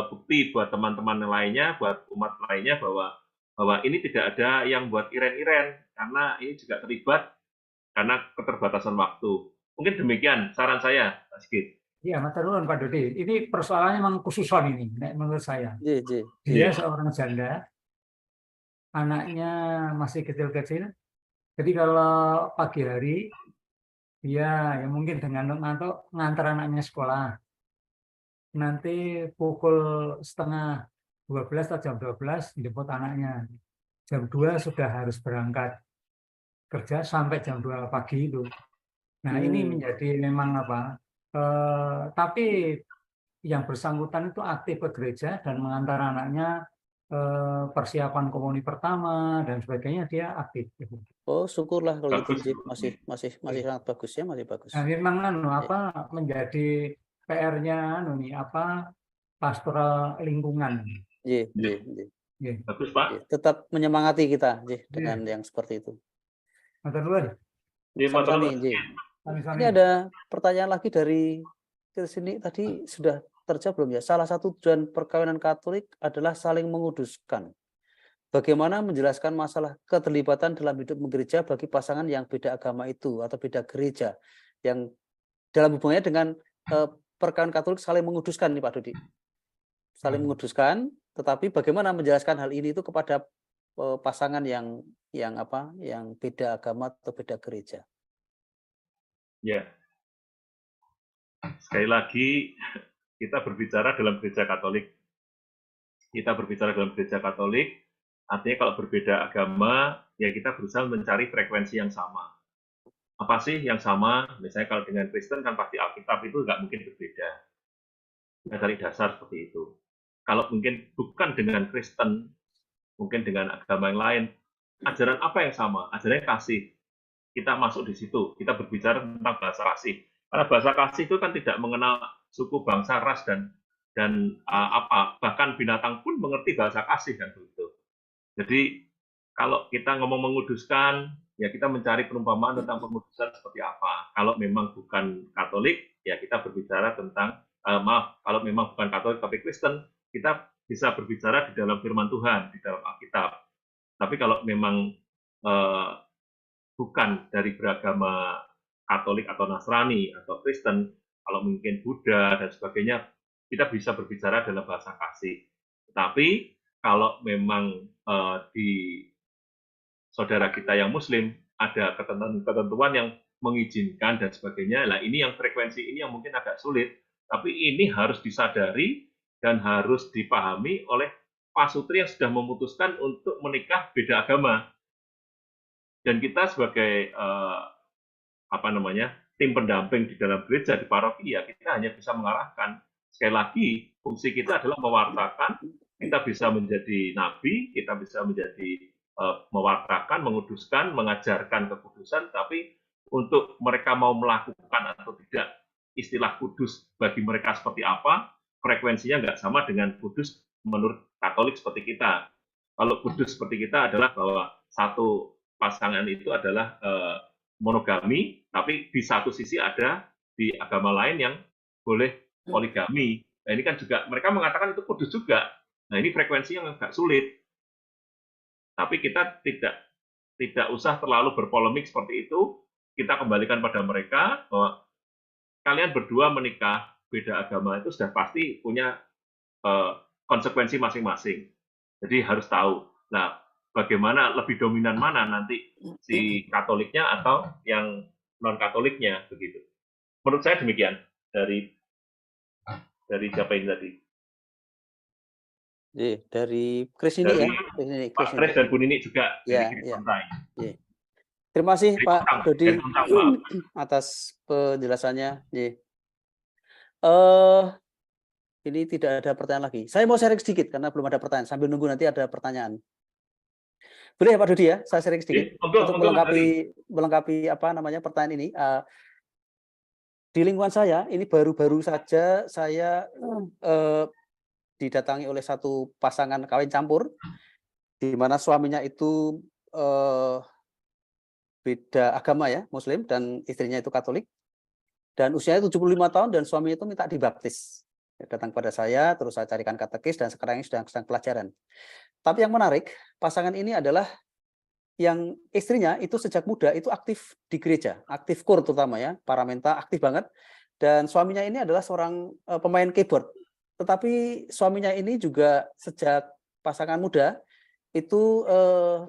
bukti buat teman-teman lainnya, buat umat lainnya bahwa ini tidak ada yang buat iren-iren karena ini juga terlibat karena keterbatasan waktu. Mungkin demikian saran saya, Pak Sigit. Iya, matur nuwun Pak Dodi. Ini persoalannya memang khususon ini, menurut saya. Dia seorang janda, anaknya masih kecil-kecil. Jadi kalau pagi hari, dia ya mungkin dengan ngantar anaknya sekolah. Nanti pukul 11:30 atau jam 12 jemput anaknya. Jam 2 sudah harus berangkat kerja sampai jam 2 pagi itu. Nah ini menjadi memang tapi yang bersangkutan itu aktif ke gereja dan mengantar anaknya persiapan komuni pertama dan sebagainya, dia aktif. Oh, syukurlah kalau gitu, masih sangat bagus ya, masih bagus. Nah, memang menjadi PR-nya pastoral lingkungan. Bagus Pak. Tetap menyemangati kita dengan yang seperti itu. Ini ada pertanyaan lagi dari Sini tadi sudah terjawab belum ya? Salah satu tujuan perkawinan Katolik adalah saling menguduskan. Bagaimana menjelaskan masalah keterlibatan dalam hidup gereja bagi pasangan yang beda agama itu atau beda gereja yang dalam hubungannya dengan perkawinan Katolik saling menguduskan nih Pak Dodi. Saling menguduskan, tetapi bagaimana menjelaskan hal ini itu kepada pasangan yang beda agama atau beda gereja? Ya. Sekali lagi kita berbicara dalam gereja Katolik. Kita berbicara dalam gereja Katolik, artinya kalau berbeda agama, ya kita berusaha mencari frekuensi yang sama. Apa sih yang sama? Misalnya kalau dengan Kristen kan pasti Alkitab itu nggak mungkin berbeda. Kita cari dasar seperti itu. Kalau mungkin bukan dengan Kristen, mungkin dengan agama yang lain, ajaran apa yang sama? Ajarannya kasih. Kita masuk di situ, kita berbicara tentang bahasa kasih. Karena bahasa kasih itu kan tidak mengenal suku, bangsa, ras, dan bahkan binatang pun mengerti bahasa kasih kan begitu. Jadi kalau kita ngomong menguduskan, ya kita mencari perumpamaan tentang pengudusan seperti apa. Kalau memang bukan Katolik, ya kita berbicara tentang kalau memang bukan Katolik tapi Kristen, kita bisa berbicara di dalam firman Tuhan, di dalam Alkitab. Tapi kalau memang bukan dari beragama Katolik atau Nasrani atau Kristen, kalau mungkin Buddha dan sebagainya, kita bisa berbicara dalam bahasa kasih. Tapi kalau memang di saudara kita yang Muslim ada ketentuan yang mengizinkan dan sebagainya, lah ini yang frekuensi ini yang mungkin agak sulit. Tapi ini harus disadari dan harus dipahami oleh pasutri yang sudah memutuskan untuk menikah beda agama. Dan kita sebagai tim pendamping di dalam gereja, di paroki, ya kita hanya bisa mengarahkan. Sekali lagi, fungsi kita adalah mewartakan. Kita bisa menjadi nabi, kita bisa menjadi mewartakan, menguduskan, mengajarkan kekudusan, tapi untuk mereka mau melakukan atau tidak, istilah kudus bagi mereka seperti apa, frekuensinya nggak sama dengan kudus menurut Katolik seperti kita. Kalau kudus seperti kita adalah bahwa satu pasangan itu adalah monogami, tapi di satu sisi ada di agama lain yang boleh poligami. Nah ini kan juga mereka mengatakan itu kudus juga. Nah ini frekuensi yang agak sulit. Tapi kita tidak usah terlalu berpolemik seperti itu. Kita kembalikan pada mereka bahwa kalian berdua menikah beda agama itu sudah pasti punya konsekuensi masing-masing. Jadi harus tahu. Nah, bagaimana lebih dominan mana nanti si Katoliknya atau yang non-Katoliknya begitu. Menurut saya demikian dari siapa ini tadi? Dari Chris ini ya. Pak Chris dan Bu Nini juga. Ya. Terima kasih Pak Dodi atas penjelasannya. Ini tidak ada pertanyaan lagi. Saya mau sharing sedikit karena belum ada pertanyaan. Sambil nunggu nanti ada pertanyaan. Boleh ya Pak Dodi ya? Saya sharing sedikit untuk melengkapi pertanyaan ini. Di lingkungan saya ini baru-baru saja saya didatangi oleh satu pasangan kawin campur, di mana suaminya itu beda agama ya, Muslim, dan istrinya itu Katolik. Dan usianya 75 tahun dan suaminya itu minta dibaptis. Datang pada saya, terus saya carikan katekis dan sekarang ini sedang pelajaran. Tapi yang menarik, pasangan ini adalah yang istrinya itu sejak muda itu aktif di gereja, aktif kur terutama ya, paramenta aktif banget. Dan suaminya ini adalah seorang pemain keyboard. Tetapi suaminya ini juga sejak pasangan muda itu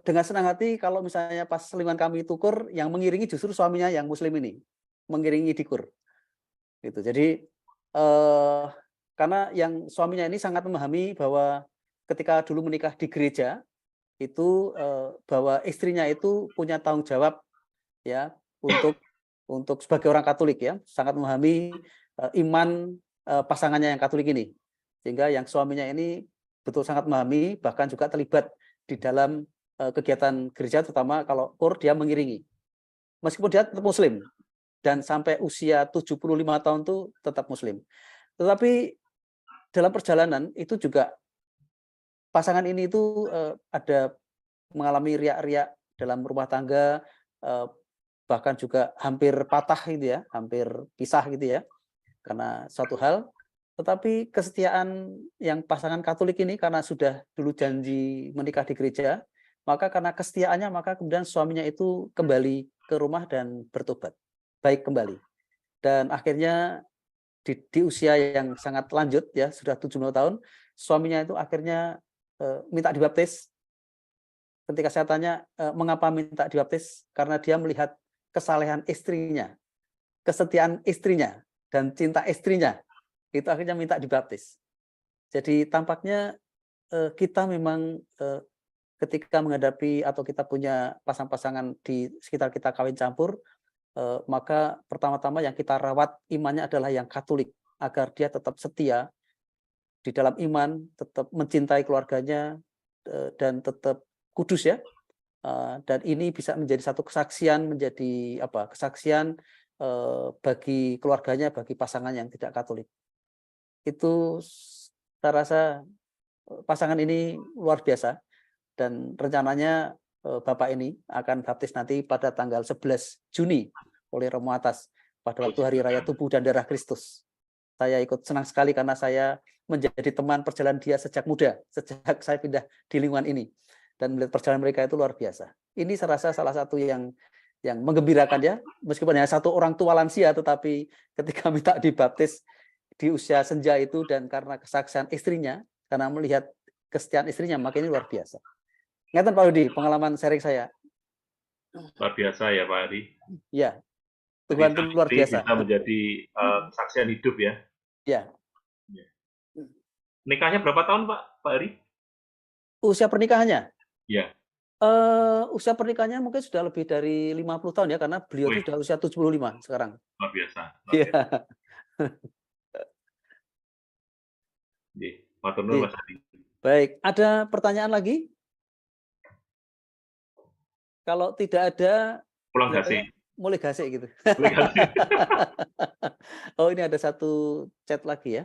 dengan senang hati kalau misalnya pas lingkungan kami itu kur, yang mengiringi justru suaminya yang Muslim ini, mengiringi di kur. Gitu. Jadi karena yang suaminya ini sangat memahami bahwa ketika dulu menikah di gereja itu bahwa istrinya itu punya tanggung jawab ya untuk sebagai orang Katolik ya, sangat memahami iman pasangannya yang Katolik ini, sehingga yang suaminya ini betul sangat memahami, bahkan juga terlibat di dalam kegiatan gereja, terutama kalau kur dia mengiringi meskipun dia tetap Muslim dan sampai usia 75 tahun itu tetap Muslim. Tetapi dalam perjalanan itu juga pasangan ini itu ada mengalami riak-riak dalam rumah tangga, bahkan juga hampir patah gitu ya, hampir pisah gitu ya. karena suatu hal, tetapi kesetiaan yang pasangan Katolik ini karena sudah dulu janji menikah di gereja, maka karena kesetiaannya maka kemudian suaminya itu kembali ke rumah dan bertobat, baik kembali. Dan akhirnya di usia yang sangat lanjut ya, sudah 70 tahun, suaminya itu akhirnya minta dibaptis. Ketika saya tanya mengapa minta dibaptis, karena dia melihat kesalehan istrinya, kesetiaan istrinya, dan cinta istrinya, itu akhirnya minta dibaptis. Jadi tampaknya kita memang ketika menghadapi atau kita punya pasangan-pasangan di sekitar kita kawin campur, maka pertama-tama yang kita rawat imannya adalah yang Katolik, agar dia tetap setia di dalam iman, tetap mencintai keluarganya, dan tetap kudus ya. Dan ini bisa menjadi satu kesaksian, menjadi kesaksian bagi keluarganya, bagi pasangan yang tidak Katolik. Itu saya rasa pasangan ini luar biasa, dan rencananya Bapak ini akan baptis nanti pada tanggal 11 Juni oleh Romo Atas pada waktu Hari Raya Tubuh dan Darah Kristus. Saya ikut senang sekali karena saya menjadi teman perjalanan dia sejak muda, sejak saya pindah di lingkungan ini, dan melihat perjalanan mereka itu luar biasa. Ini saya rasa salah satu yang menggembirakan ya, meskipun hanya satu orang tua lansia, tetapi ketika minta dibaptis di usia senja itu dan karena kesaksian istrinya, karena melihat kesetiaan istrinya, maka ini luar biasa. Ngeten Pak Rudi, pengalaman sharing saya. Luar biasa ya Pak Ari. Ya, Tuhan itu luar biasa. Bisa menjadi kesaksian hidup ya. Ya. Nikahnya berapa tahun Pak Ari? Usia pernikahannya? Ya. Usia pernikahannya mungkin sudah lebih dari 50 tahun ya, karena beliau itu sudah usia 75 sekarang. Luar biasa. Iya. Matur nuwun Mas Ari. Baik, ada pertanyaan lagi? Kalau tidak ada, pulang gasik. Mulai gasik gitu. Mulai gasik. Oh, ini ada satu chat lagi ya.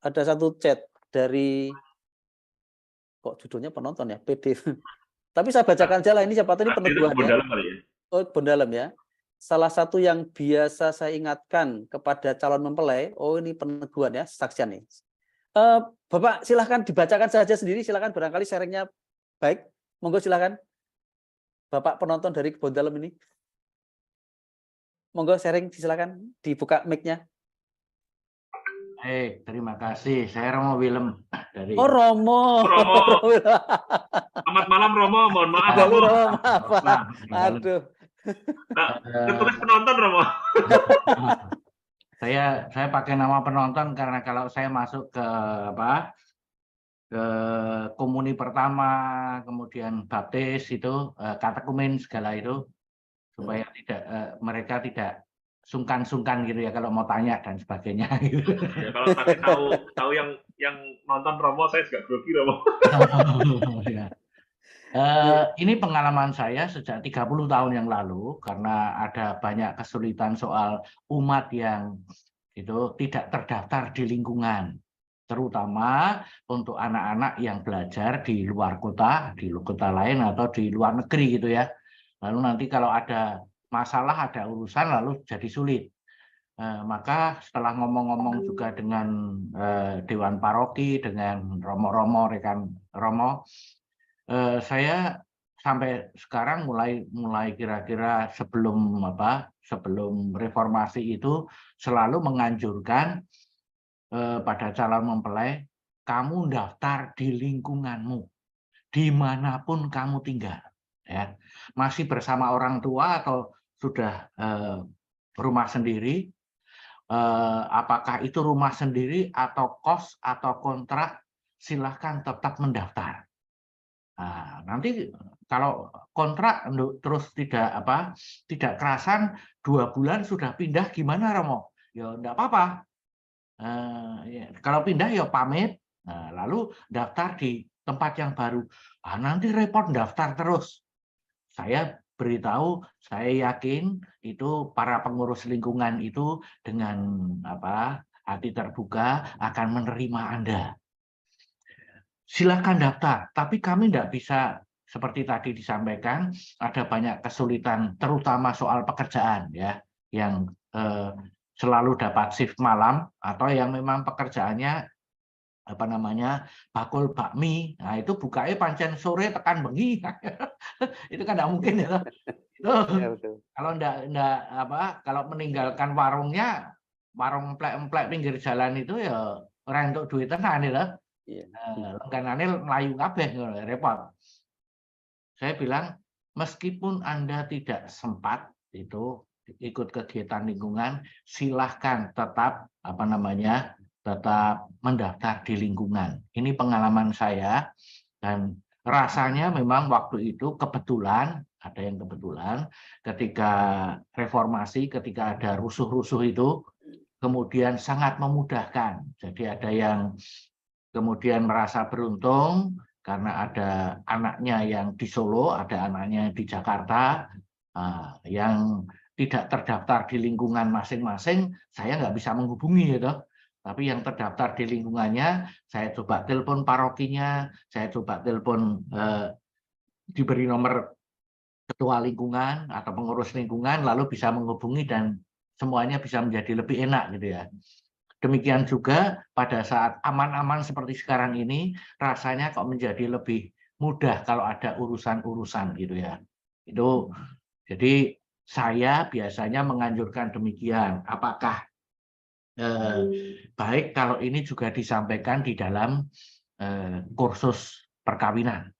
Ada satu chat dari, kok judulnya penonton ya, PD. Tapi saya bacakan aja lah, ini siapa tahu ini peneguhan ya. Oh, Bondalam ya. Salah satu yang biasa saya ingatkan kepada calon mempelai, oh ini peneguhan ya, saksian nih. Bapak silahkan dibacakan saja sendiri, silahkan barangkali sharingnya baik. Monggo silahkan. Bapak penonton dari Bondalam ini. Monggo sharing, silahkan dibuka mic-nya. Terima kasih. Saya Romo Willem dari. Oh Romo. Selamat malam Romo, mohon maaf. Romo, maaf. Aduh. Ketulis penonton Romo. Saya pakai nama penonton karena kalau saya masuk ke ke komuni pertama, kemudian baptis itu, katekumen segala itu, supaya mereka tidak sungkan-sungkan gitu ya kalau mau tanya dan sebagainya. Gitu. Ya, kalau nanti tahu yang nonton Romo, saya juga grogi Romo. Ya. Ini pengalaman saya sejak 30 tahun yang lalu, karena ada banyak kesulitan soal umat yang itu tidak terdaftar di lingkungan, terutama untuk anak-anak yang belajar di luar kota, di kota lain atau di luar negeri gitu ya. Lalu nanti kalau ada masalah, ada urusan, lalu jadi sulit. Maka setelah ngomong-ngomong juga dengan Dewan Paroki, dengan Romo-Romo, rekan Romo, saya sampai sekarang mulai kira-kira sebelum reformasi itu selalu menganjurkan pada calon mempelai, kamu daftar di lingkunganmu, dimanapun kamu tinggal, ya, masih bersama orang tua atau sudah rumah sendiri, apakah itu rumah sendiri atau kos atau kontrak, silahkan tetap mendaftar. Nah, nanti kalau kontrak terus tidak kerasan 2 bulan sudah pindah, gimana Romo? Ya enggak apa-apa. Ya, kalau pindah ya pamit, lalu daftar di tempat yang baru. Nanti repot daftar terus. Saya beritahu, saya yakin itu para pengurus lingkungan itu dengan hati terbuka akan menerima Anda. Silakan daftar, tapi kami tidak bisa seperti tadi disampaikan, ada banyak kesulitan, terutama soal pekerjaan ya, yang selalu dapat shift malam atau yang memang pekerjaannya apa namanya bakul bakmi. Nah itu bukanya pancen sore tekan bengi. Itu kan tidak mungkin ya. Itu kalau kalau meninggalkan warungnya, warung emplek-emplek pinggir jalan itu ya orang untuk duit tenan ya. Langganane melayu kabeh repot. Saya bilang, meskipun Anda tidak sempat itu ikut kegiatan lingkungan, silahkan tetap tetap mendaftar di lingkungan. Ini pengalaman saya dan rasanya memang waktu itu kebetulan, ada yang kebetulan ketika reformasi, ketika ada rusuh-rusuh itu, kemudian sangat memudahkan. Jadi ada yang kemudian merasa beruntung karena ada anaknya yang di Solo, ada anaknya di Jakarta, yang tidak terdaftar di lingkungan masing-masing, saya nggak bisa menghubungi gitu. Tapi yang terdaftar di lingkungannya, saya coba telepon parokinya, saya coba telepon diberi nomor ketua lingkungan atau pengurus lingkungan, lalu bisa menghubungi dan semuanya bisa menjadi lebih enak gitu ya. Demikian juga pada saat aman-aman seperti sekarang ini, rasanya kok menjadi lebih mudah kalau ada urusan-urusan gitu ya. Itu jadi saya biasanya menganjurkan demikian. Apakah baik kalau ini juga disampaikan di dalam kursus perkawinan?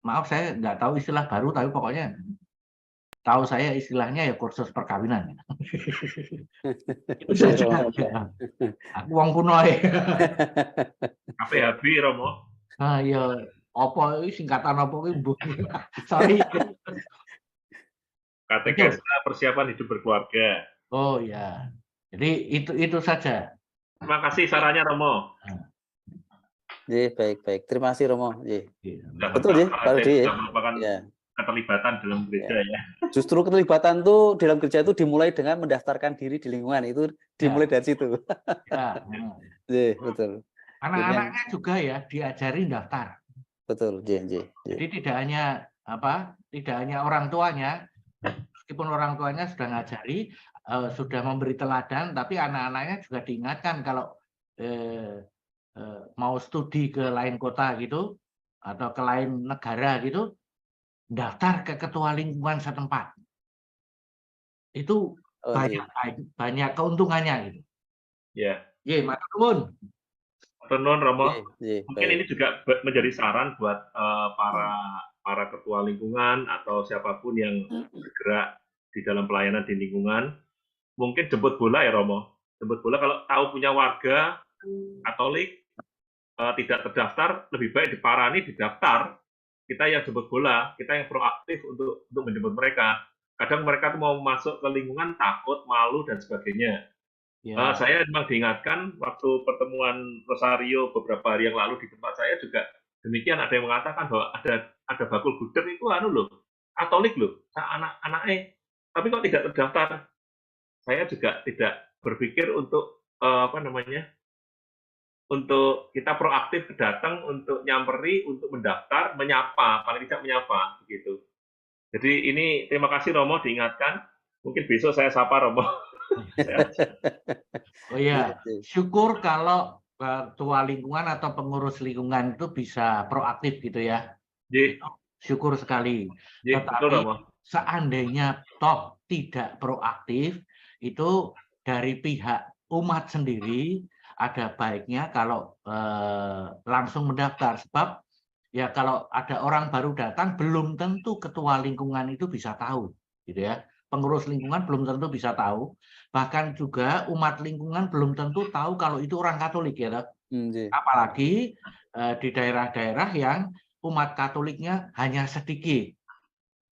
Maaf saya nggak tahu istilah baru, tapi pokoknya tahu saya istilahnya ya kursus perkawinan. Itu saja. Aku wong kuno ya. KPHB Romo. Ya apa singkatan apa kuwi mbuh. Sorry. Katekesa persiapan hidup berkeluarga. Oh ya. Jadi itu saja. Terima kasih sarannya Romo. Baik. Terima kasih Romo. Betul Pak Rudi. Merupakan keterlibatan dalam gereja ya. Justru keterlibatan tuh dalam gereja itu dimulai dengan mendaftarkan diri di lingkungan, itu dimulai dari situ. Betul. Anak-anaknya juga ya diajari daftar. Betul. Jadi tidak hanya orang tuanya, meskipun orang tuanya sudah ngajari, sudah memberi teladan, tapi anak-anaknya juga diingatkan kalau mau studi ke lain kota gitu atau ke lain negara gitu, daftar ke ketua lingkungan setempat. Itu banyak keuntungannya gitu. Ya. Matur nuwun. Matur nuwun Romo. Mungkin ini juga menjadi saran buat para ketua lingkungan atau siapapun yang bergerak di dalam pelayanan di lingkungan. Mungkin jemput bola ya Romo. Jemput bola kalau tahu punya warga Katolik tidak terdaftar, lebih baik diparani didaftar. Kita yang jemput bola, kita yang proaktif untuk menjemput mereka. Kadang mereka tuh mau masuk ke lingkungan takut, malu dan sebagainya. Saya memang diingatkan waktu pertemuan Rosario beberapa hari yang lalu di tempat saya juga demikian, ada yang mengatakan bahwa ada bakul gudeg itu Katolik loh, anak-anaknya, tapi kok tidak terdaftar. Saya juga tidak berpikir untuk untuk kita proaktif datang untuk nyamperi, untuk mendaftar, menyapa, paling tidak menyapa, begitu. Jadi ini terima kasih Romo diingatkan. Mungkin besok saya sapa Romo. Oh iya, syukur kalau ketua lingkungan atau pengurus lingkungan itu bisa proaktif gitu ya. Syukur sekali. Tetapi seandainya toh tidak proaktif, itu dari pihak umat sendiri ada baiknya kalau langsung mendaftar, sebab ya kalau ada orang baru datang belum tentu ketua lingkungan itu bisa tahu gitu ya. Pengurus lingkungan belum tentu bisa tahu, bahkan juga umat lingkungan belum tentu tahu kalau itu orang Katolik ya. Apalagi di daerah-daerah yang umat Katoliknya hanya sedikit.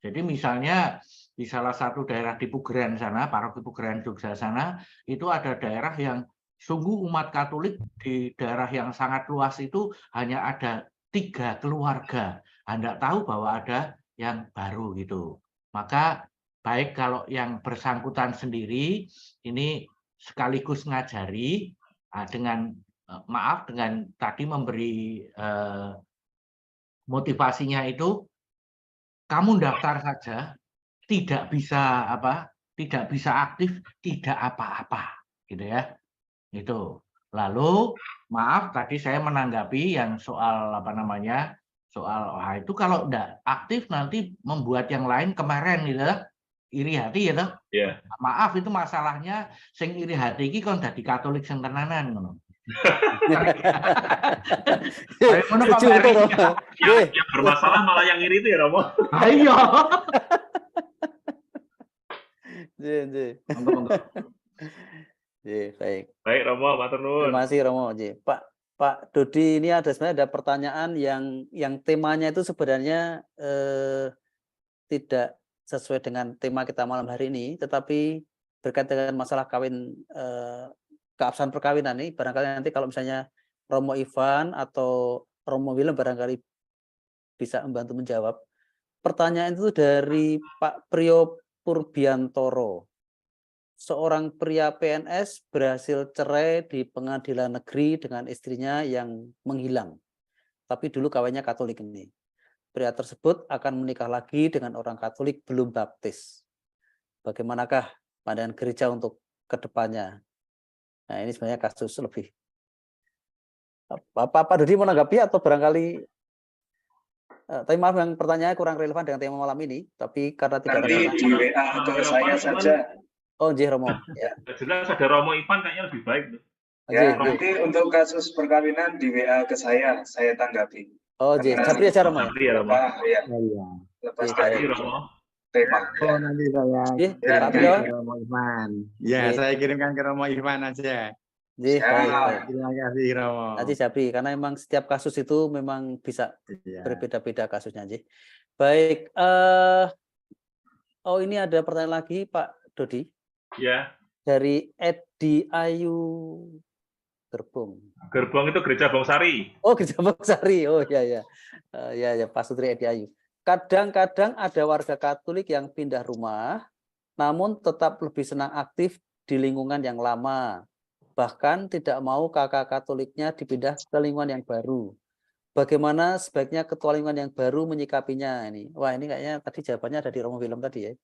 Jadi misalnya di salah satu daerah di Pugeran sana, Paroki Pugeran Jogja sana, itu ada daerah yang sungguh umat Katolik di daerah yang sangat luas itu hanya ada 3 keluarga. Anda tahu bahwa ada yang baru gitu. Maka baik kalau yang bersangkutan sendiri ini sekaligus ngajari dengan tadi memberi motivasinya itu kamu daftar saja, tidak bisa tidak bisa aktif, tidak apa-apa, gitu ya. Itu. Lalu maaf tadi saya menanggapi yang soal soal itu kalau enggak aktif nanti membuat yang lain kemarin gitu, iri hati gitu. Yeah. Maaf itu masalahnya sing iri hati iki kon dadi Katolik sing tenanan ngono. Yang bermasalah malah yang iri itu ya Romo. Ayo. Baik. Baik Romo, matur nuwun. Terima kasih Romo. Pak Dodi, ini sebenarnya ada pertanyaan yang temanya itu sebenarnya tidak sesuai dengan tema kita malam hari ini, tetapi berkaitan dengan masalah keabsahan perkawinan nih. Barangkali nanti kalau misalnya Romo Ivan atau Romo Willem barangkali bisa membantu menjawab. Pertanyaan itu dari Pak Priyo Purbiantoro. Seorang pria PNS berhasil cerai di pengadilan negeri dengan istrinya yang menghilang. Tapi dulu kawinnya Katolik ini. Pria tersebut akan menikah lagi dengan orang Katolik belum baptis. Bagaimanakah pandangan gereja untuk kedepannya? Nah, ini sebenarnya kasus lebih. Pak Dodi menanggapi atau barangkali tapi maaf yang pertanyaannya kurang relevan dengan tema malam ini, tapi karena tidak nanti di WA ke saya saja. Oh, Romo. Ya. Jelas ada Romo Ivan kayaknya lebih baik. Ya, nanti untuk kasus perkawinan di WA ke saya tanggapi. Oh, Jabri aja Romo. Jabri ya Romo. Ya. Lepas dari Romo. tema. Oh, nanti saya Pak Romo Ivan. Ya, saya kirimkan ke Romo Ivan aja. Baik. Terima kasih Romo. Nanti Jabri, karena memang setiap kasus itu memang bisa berbeda-beda kasusnya, Baik. Oh, ini ada pertanyaan lagi Pak Dodi. Ya. Dari Edi Ayu Gerbong. Gerbong itu Gereja Bongsari. Oh, Gereja Bongsari. Oh, ya. Ya, Pak Sutri Edi Ayu. Kadang-kadang ada warga Katolik yang pindah rumah, namun tetap lebih senang aktif di lingkungan yang lama. Bahkan tidak mau kakak Katoliknya dipindah ke lingkungan yang baru. Bagaimana sebaiknya ketua lingkungan yang baru menyikapinya ini? Wah, ini kayaknya tadi jawabannya ada di Romo Willem tadi ya.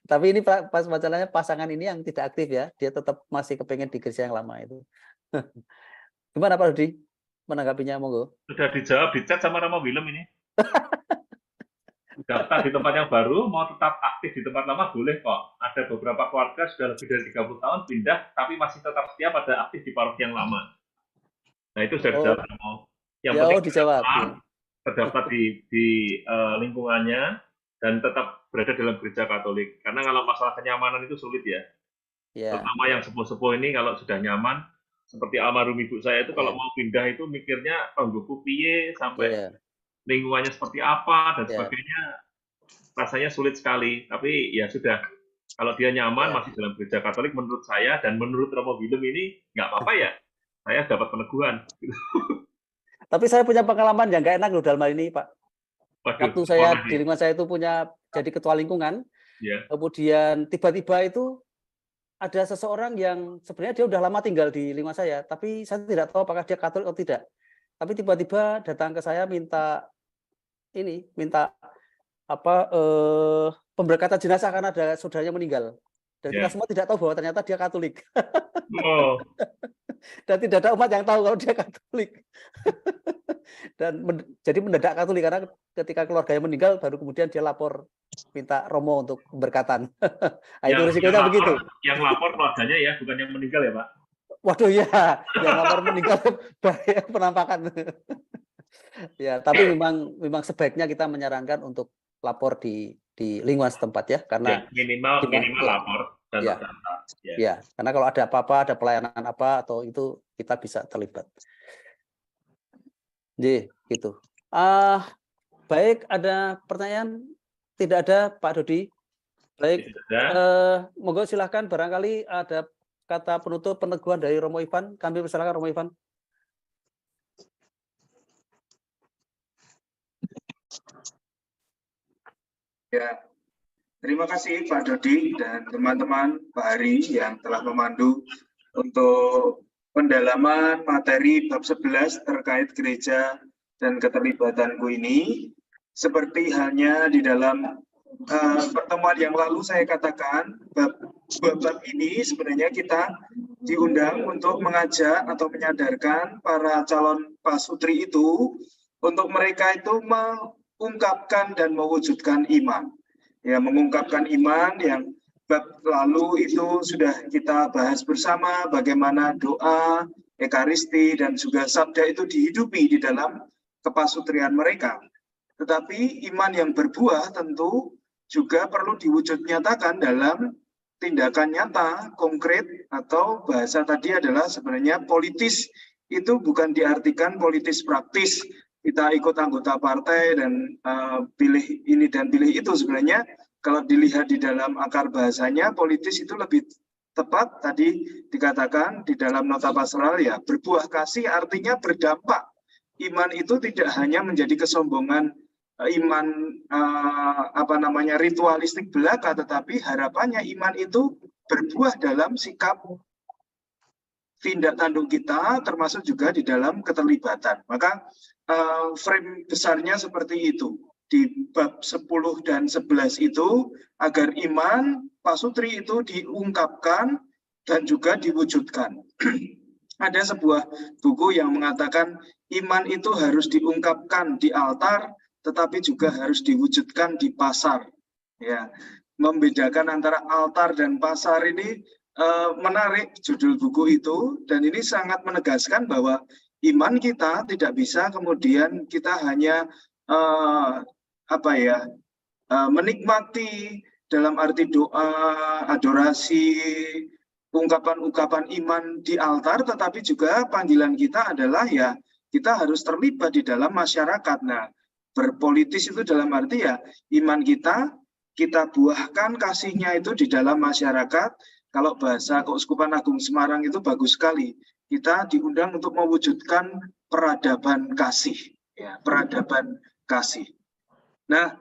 Tapi ini pas masalahnya pasangan ini yang tidak aktif ya, dia tetap masih kepengen di gereja yang lama itu. Gimana Pak Dodi menanggapinya, monggo? Sudah dijawab di chat sama Romo Willem ini. Daftar di tempat yang baru, mau tetap aktif di tempat lama boleh kok. Ada beberapa keluarga sudah lebih dari 30 tahun pindah, tapi masih tetap setia pada aktif di paroki yang lama. Nah itu sudah dijawab Romo. Yang penting dijawab. Terdaftar di lingkungannya dan tetap berada dalam gereja Katolik. Karena kalau masalah kenyamanan itu sulit ya. Terutama yang sepuh-sepuh ini kalau sudah nyaman, seperti almarhum ibu saya itu kalau mau pindah itu mikirnya tonggoku piye sampai lingkungannya seperti apa dan sebagainya, rasanya sulit sekali. Tapi ya sudah, kalau dia nyaman masih dalam gereja Katolik menurut saya dan menurut Romo Willem ini nggak apa-apa ya, saya dapat peneguhan. Tapi saya punya pengalaman yang nggak enak loh dalam hal ini Pak. Waktu saya di lingkungan saya itu punya jadi ketua lingkungan, kemudian tiba-tiba itu ada seseorang yang sebenarnya dia udah lama tinggal di lingkungan saya, tapi saya tidak tahu apakah dia Katolik atau tidak. Tapi tiba-tiba datang ke saya minta pemberkatan jenazah karena ada saudaranya meninggal. Dan kita semua tidak tahu bahwa ternyata dia Katolik. Dan tidak ada umat yang tahu kalau dia Katolik. Dan jadi mendadak Katolik karena ketika keluarganya meninggal baru kemudian dia lapor minta Romo untuk pemberkatan. Itu risikonya begitu. Yang lapor keluarganya ya, bukan yang meninggal ya Pak? Waduh ya, yang lapor meninggal bahaya penampakan. Ya, tapi memang sebaiknya kita menyarankan untuk lapor di lingkungan setempat ya, karena minimal lapor dan ya, karena kalau ada apa-apa, ada pelayanan apa atau itu kita bisa terlibat. Jadi gitu. Baik, ada pertanyaan? Tidak ada Pak Dodi. Baik, monggo silahkan barangkali ada kata penutup peneguhan dari Romo Ivan. Kami persilakan Romo Ivan. Ya, terima kasih Pak Dodi dan teman-teman Pak Hari yang telah memandu untuk pendalaman materi bab 11 terkait gereja dan keterlibatanku ini. Seperti halnya di dalam pertemuan yang lalu saya katakan, bab ini sebenarnya kita diundang untuk mengajak atau menyadarkan para calon pasutri itu untuk mereka itu mengungkapkan dan mewujudkan iman. Ya, mengungkapkan iman yang bab lalu itu sudah kita bahas bersama bagaimana doa, ekaristi, dan juga sabda itu dihidupi di dalam kepasutrian mereka. Tetapi iman yang berbuah tentu juga perlu diwujud nyatakan dalam tindakan nyata, konkret, atau bahasa tadi adalah sebenarnya politis. Itu bukan diartikan politis praktis, kita ikut anggota partai dan pilih ini dan pilih itu. Sebenarnya kalau dilihat di dalam akar bahasanya, politis itu lebih tepat tadi dikatakan di dalam nota pastoral ya, berbuah kasih artinya berdampak. Iman itu tidak hanya menjadi kesombongan iman ritualistik belaka, tetapi harapannya iman itu berbuah dalam sikap tindak tanduk kita, termasuk juga di dalam keterlibatan. Maka frame besarnya seperti itu. Di bab 10 dan 11 itu agar iman pasutri itu diungkapkan dan juga diwujudkan. Ada sebuah buku yang mengatakan iman itu harus diungkapkan di altar, tetapi juga harus diwujudkan di pasar. Ya, membedakan antara altar dan pasar ini menarik judul buku itu, dan ini sangat menegaskan bahwa iman kita tidak bisa kemudian kita hanya menikmati dalam arti doa, adorasi, ungkapan-ungkapan iman di altar, tetapi juga panggilan kita adalah ya kita harus terlibat di dalam masyarakat. Nah, berpolitis itu dalam arti ya iman kita buahkan kasihnya itu di dalam masyarakat. Kalau bahasa Keuskupan Agung Semarang itu bagus sekali. Kita diundang untuk mewujudkan peradaban kasih, ya, peradaban kasih. Nah,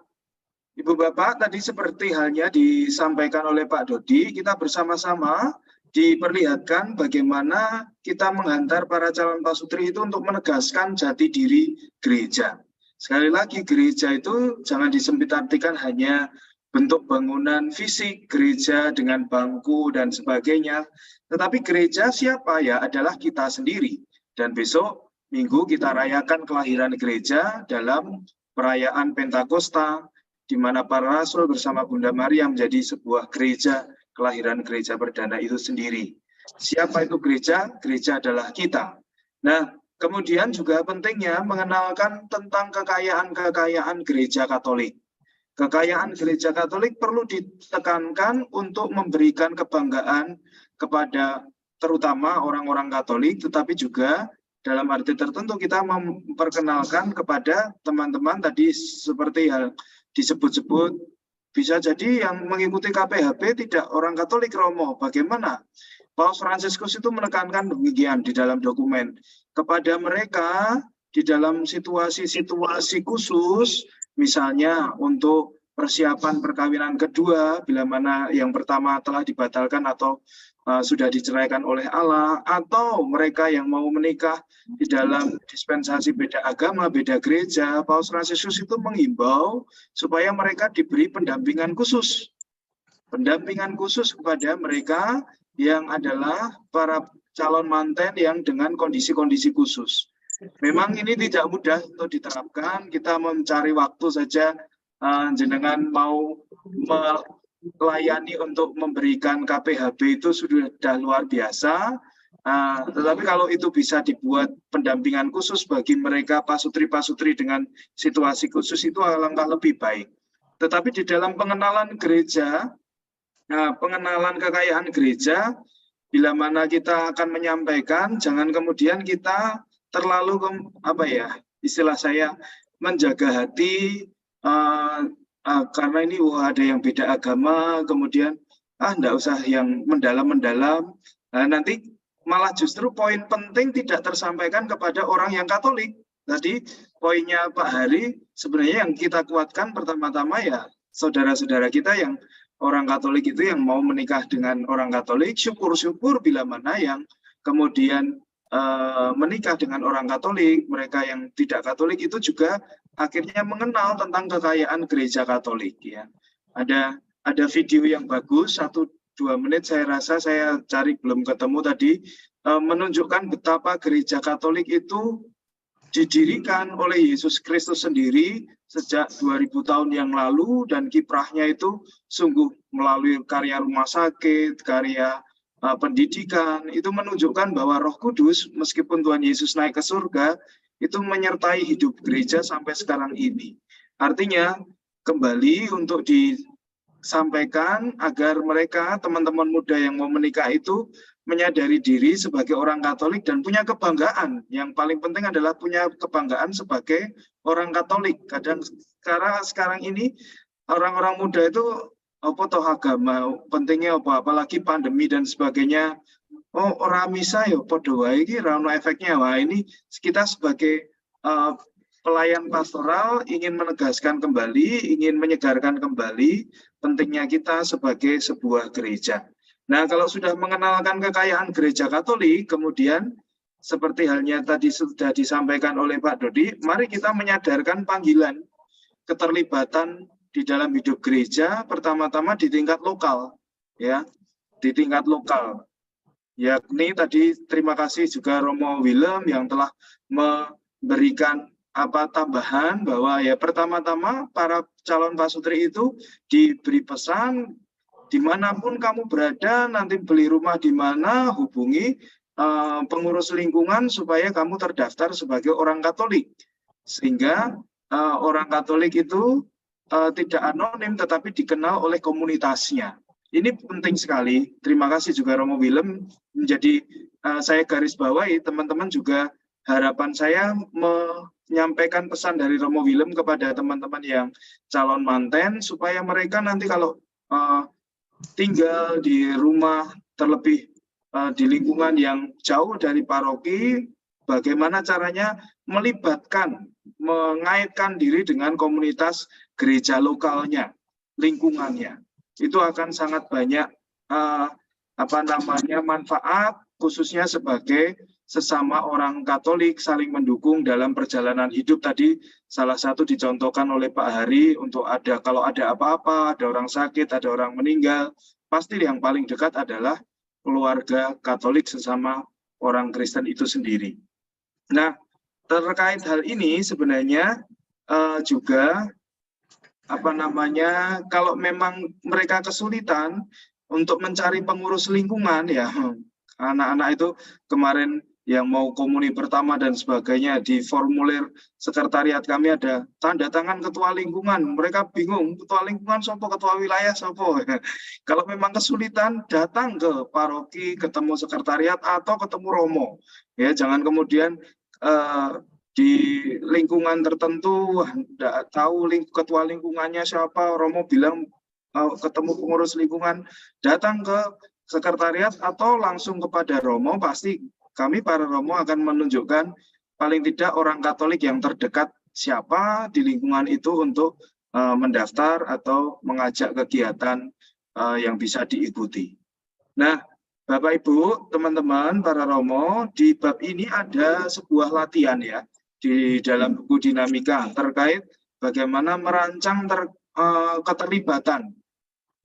Ibu Bapak, tadi seperti halnya disampaikan oleh Pak Dodi, kita bersama-sama diperlihatkan bagaimana kita menghantar para calon pasutri itu untuk menegaskan jati diri gereja. Sekali lagi, gereja itu jangan disempit artikan hanya bentuk bangunan fisik, gereja dengan bangku dan sebagainya. Tetapi gereja siapa ya? Adalah kita sendiri. Dan besok Minggu kita rayakan kelahiran gereja dalam perayaan Pentakosta, di mana para rasul bersama Bunda Maria menjadi sebuah gereja, kelahiran gereja perdana itu sendiri. Siapa itu gereja? Gereja adalah kita. Nah, kemudian juga pentingnya mengenalkan tentang kekayaan-kekayaan gereja Katolik. Kekayaan gereja Katolik perlu ditekankan untuk memberikan kebanggaan kepada terutama orang-orang Katolik, tetapi juga dalam arti tertentu kita memperkenalkan kepada teman-teman tadi seperti yang disebut-sebut, bisa jadi yang mengikuti KPHB tidak orang Katolik, Romo. Bagaimana? Paus Fransiskus itu menekankan demikian di dalam dokumen. Kepada mereka di dalam situasi-situasi khusus, misalnya untuk persiapan perkawinan kedua, bila mana yang pertama telah dibatalkan atau sudah diceraikan oleh Allah, atau mereka yang mau menikah di dalam dispensasi beda agama, beda gereja, Paus Fransiskus itu menghimbau supaya mereka diberi pendampingan khusus. Pendampingan khusus kepada mereka yang adalah para calon manten yang dengan kondisi-kondisi khusus. Memang ini tidak mudah untuk diterapkan, kita mencari waktu saja, jenengan mau melayani untuk memberikan KPHB itu sudah luar biasa, tetapi kalau itu bisa dibuat pendampingan khusus bagi mereka pasutri-pasutri dengan situasi khusus itu alangkah lebih baik. Tetapi di dalam pengenalan gereja, pengenalan kekayaan gereja, bila mana kita akan menyampaikan, jangan kemudian kita terlalu istilah saya menjaga hati karena ini ada yang beda agama, kemudian enggak usah yang mendalam-mendalam. Nanti malah justru poin penting tidak tersampaikan kepada orang yang Katolik. Tadi poinnya Pak Hari sebenarnya yang kita kuatkan pertama-tama ya saudara-saudara kita yang orang Katolik itu yang mau menikah dengan orang Katolik, syukur-syukur bila mana yang kemudian menikah dengan orang Katolik, mereka yang tidak Katolik itu juga akhirnya mengenal tentang kekayaan gereja Katolik ya. Ada video yang bagus 1-2 menit, saya rasa saya cari belum ketemu tadi, menunjukkan betapa gereja Katolik itu didirikan oleh Yesus Kristus sendiri sejak 2000 tahun yang lalu, dan kiprahnya itu sungguh melalui karya rumah sakit, karya pendidikan, itu menunjukkan bahwa Roh Kudus meskipun Tuhan Yesus naik ke surga itu menyertai hidup gereja sampai sekarang ini. Artinya kembali untuk disampaikan agar mereka, teman-teman muda yang mau menikah itu menyadari diri sebagai orang Katolik dan punya kebanggaan. Yang paling penting adalah punya kebanggaan sebagai orang Katolik. Kadang sekarang ini orang-orang muda itu apa toh agama pentingnya apa, apalagi pandemi dan sebagainya. Oh, orang misa ya padha wae iki ra ono efeknya. Wah, ini kita sebagai pelayan pastoral ingin menegaskan kembali, ingin menyegarkan kembali pentingnya kita sebagai sebuah gereja. Nah, kalau sudah mengenalkan kekayaan gereja Katolik, kemudian seperti halnya tadi sudah disampaikan oleh Pak Dodi, mari kita menyadarkan panggilan keterlibatan di dalam hidup gereja, pertama-tama di tingkat lokal, ya, di tingkat lokal. Yakni tadi terima kasih juga Romo Willem yang telah memberikan tambahan bahwa ya pertama-tama para calon pasutri itu diberi pesan dimanapun kamu berada, nanti beli rumah di mana, hubungi pengurus lingkungan supaya kamu terdaftar sebagai orang Katolik, sehingga orang Katolik itu tidak anonim tetapi dikenal oleh komunitasnya. Ini penting sekali. Terima kasih juga Romo Willem. Menjadi saya garis bawahi, teman-teman juga harapan saya menyampaikan pesan dari Romo Willem kepada teman-teman yang calon manten supaya mereka nanti kalau tinggal di rumah, terlebih di lingkungan yang jauh dari paroki, bagaimana caranya melibatkan, mengaitkan diri dengan komunitas gereja lokalnya, lingkungannya. Itu akan sangat banyak manfaat, khususnya sebagai sesama orang Katolik saling mendukung dalam perjalanan hidup. Tadi salah satu dicontohkan oleh Pak Hari untuk kalau ada apa-apa, ada orang sakit, ada orang meninggal, pasti yang paling dekat adalah keluarga Katolik sesama orang Kristen itu sendiri. Nah, terkait hal ini sebenarnya juga kalau memang mereka kesulitan untuk mencari pengurus lingkungan, ya anak-anak itu kemarin yang mau komuni pertama dan sebagainya, di formulir sekretariat kami ada tanda tangan ketua lingkungan. Mereka bingung, ketua lingkungan sopo, ketua wilayah sopo. Kalau memang kesulitan, datang ke paroki, ketemu sekretariat atau ketemu romo. Ya, jangan kemudian di lingkungan tertentu tidak tahu ketua lingkungannya siapa, romo bilang ketemu pengurus lingkungan, datang ke sekretariat atau langsung kepada romo, pasti kami para romo akan menunjukkan paling tidak orang Katolik yang terdekat siapa di lingkungan itu untuk mendaftar atau mengajak kegiatan yang bisa diikuti. Nah, Bapak Ibu, teman-teman, para romo, di bab ini ada sebuah latihan ya di dalam buku Dinamika terkait bagaimana merancang keterlibatan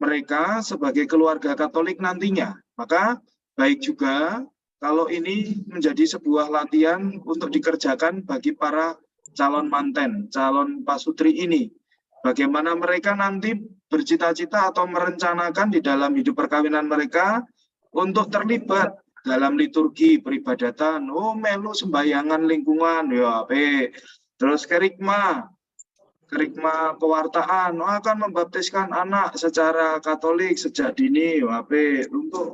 mereka sebagai keluarga Katolik nantinya. Maka baik juga kalau ini menjadi sebuah latihan untuk dikerjakan bagi para calon manten, calon pasutri ini. Bagaimana mereka nanti bercita-cita atau merencanakan di dalam hidup perkawinan mereka untuk terlibat dalam liturgi peribadatan. Oh, melu sembayangan lingkungan, ya, terus kerikma pewartaan, akan membaptiskan anak secara Katolik sejak dini, untuk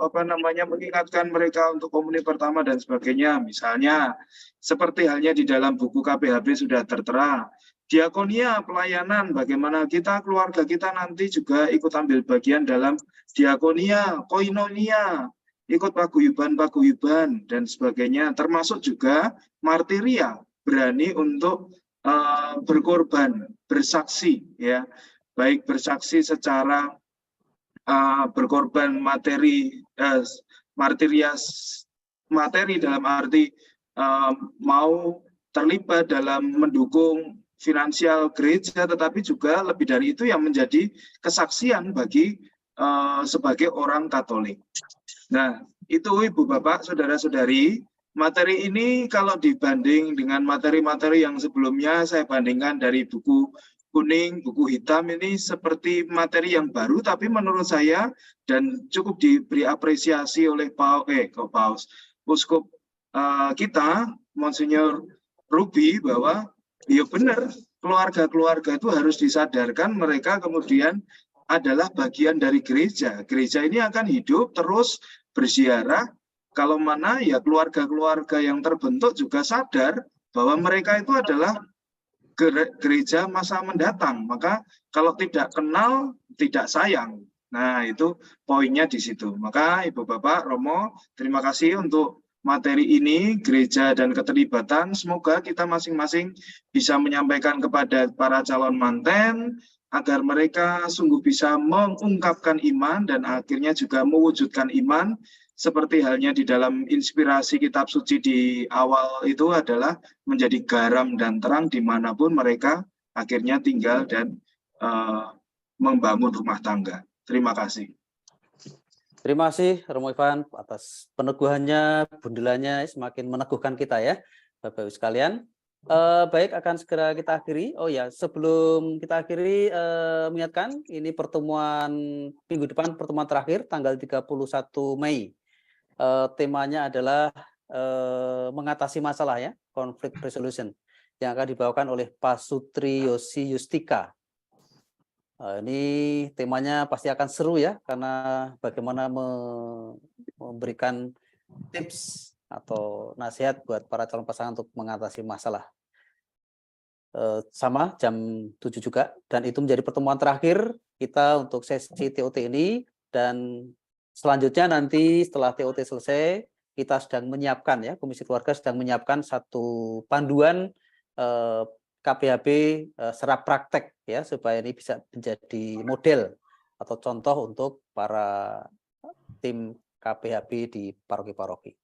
mengingatkan mereka untuk komuni pertama dan sebagainya. Misalnya seperti halnya di dalam buku KPHB sudah tertera. Diakonia, pelayanan, bagaimana kita, keluarga kita nanti juga ikut ambil bagian dalam diakonia, koinonia, ikut paguyuban dan sebagainya, termasuk juga martiria, berani untuk berkorban, bersaksi, ya, baik bersaksi secara berkorban materi, martiria materi dalam arti mau terlibat dalam mendukung finansial gereja, tetapi juga lebih dari itu yang menjadi kesaksian bagi sebagai orang Katolik. Nah, itu Ibu Bapak, Saudara-saudari, materi ini kalau dibanding dengan materi-materi yang sebelumnya saya bandingkan dari buku kuning, buku hitam, ini seperti materi yang baru, tapi menurut saya dan cukup diberi apresiasi oleh Uskup kita, Monsinyur Ruby, bahwa ya benar, keluarga-keluarga itu harus disadarkan mereka kemudian adalah bagian dari gereja. Gereja ini akan hidup terus berziarah, kalau mana ya keluarga-keluarga yang terbentuk juga sadar bahwa mereka itu adalah gereja masa mendatang. Maka kalau tidak kenal, tidak sayang. Nah, itu poinnya di situ. Maka Ibu Bapak, Romo, terima kasih untuk materi ini, gereja dan keterlibatan. Semoga kita masing-masing bisa menyampaikan kepada para calon manten, agar mereka sungguh bisa mengungkapkan iman dan akhirnya juga mewujudkan iman, seperti halnya di dalam inspirasi kitab suci di awal itu adalah menjadi garam dan terang dimanapun mereka akhirnya tinggal dan membangun rumah tangga. Terima kasih. Terima kasih Romo Ivan atas peneguhannya, bundelannya semakin meneguhkan kita ya, Bapak-Ibu sekalian. Baik, akan segera kita akhiri. Oh ya, sebelum kita akhiri, mengingatkan ini pertemuan minggu depan, pertemuan terakhir tanggal 31 Mei. Temanya adalah mengatasi masalah ya, conflict resolution, yang akan dibawakan oleh Pak Sutri Yosi Yustika. Ini temanya pasti akan seru ya, karena bagaimana memberikan tips atau nasihat buat para calon pasangan untuk mengatasi masalah. Sama jam 7 juga, dan itu menjadi pertemuan terakhir kita untuk sesi TOT ini, dan selanjutnya nanti setelah TOT selesai kita sedang menyiapkan ya, Komisi Keluarga sedang menyiapkan satu panduan KPHB secara praktek ya, supaya ini bisa menjadi model atau contoh untuk para tim KPHB di paroki-paroki.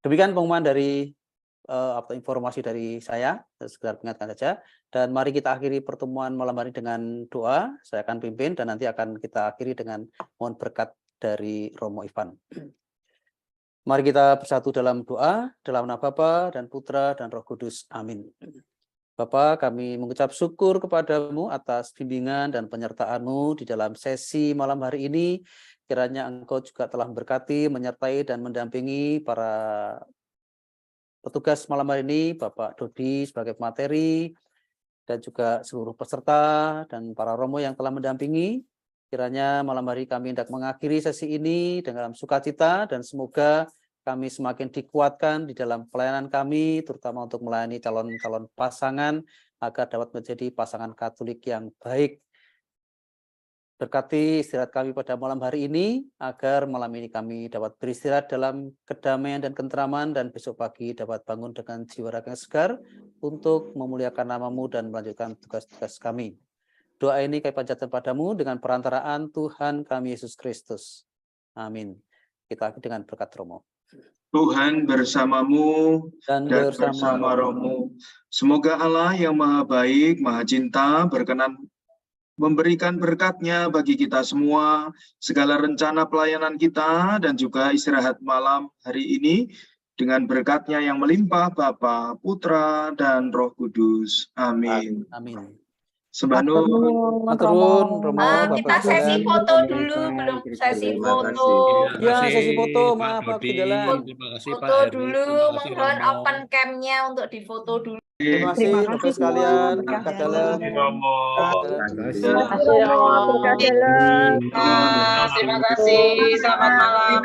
Demikian pengumuman dari atau informasi dari saya, sekedar mengingatkan saja. Dan mari kita akhiri pertemuan malam hari dengan doa. Saya akan pimpin dan nanti akan kita akhiri dengan mohon berkat dari Romo Ivan. Mari kita bersatu dalam doa, dalam nama Bapa dan Putra dan Roh Kudus. Amin. Bapa, kami mengucap syukur kepadamu atas bimbingan dan penyertaan-Mu di dalam sesi malam hari ini. Kiranya Engkau juga telah memberkati, menyertai, dan mendampingi para petugas malam hari ini, Bapak Dodi sebagai pemateri, dan juga seluruh peserta dan para romo yang telah mendampingi. Kiranya malam hari kami hendak mengakhiri sesi ini dengan sukacita, dan semoga kami semakin dikuatkan di dalam pelayanan kami, terutama untuk melayani calon-calon pasangan, agar dapat menjadi pasangan Katolik yang baik. Berkati istirahat kami pada malam hari ini, agar malam ini kami dapat beristirahat dalam kedamaian dan ketenteraman, dan besok pagi dapat bangun dengan jiwa raga yang segar untuk memuliakan nama-Mu dan melanjutkan tugas-tugas kami. Doa ini kami panjatkan padamu dengan perantaraan Tuhan kami Yesus Kristus. Amin. Kita akhiri dengan berkat Romo. Tuhan bersamamu dan bersama rohmu. Semoga Allah yang Maha Baik, Maha Cinta berkenan memberikan berkat-Nya bagi kita semua, segala rencana pelayanan kita, dan juga istirahat malam hari ini dengan berkat-Nya yang melimpah Bapa, Putra, dan Roh Kudus. Amin. Amin. Sembanun. Maturun, Romo, kita sesi foto dulu, belum sesi foto. Ya, sesi foto, maaf waktu jalan. Foto dulu, mohon open cam-nya untuk difoto dulu. Terima kasih Bapak sekalian. Berkat dalam. Terima kasih. Selamat malam.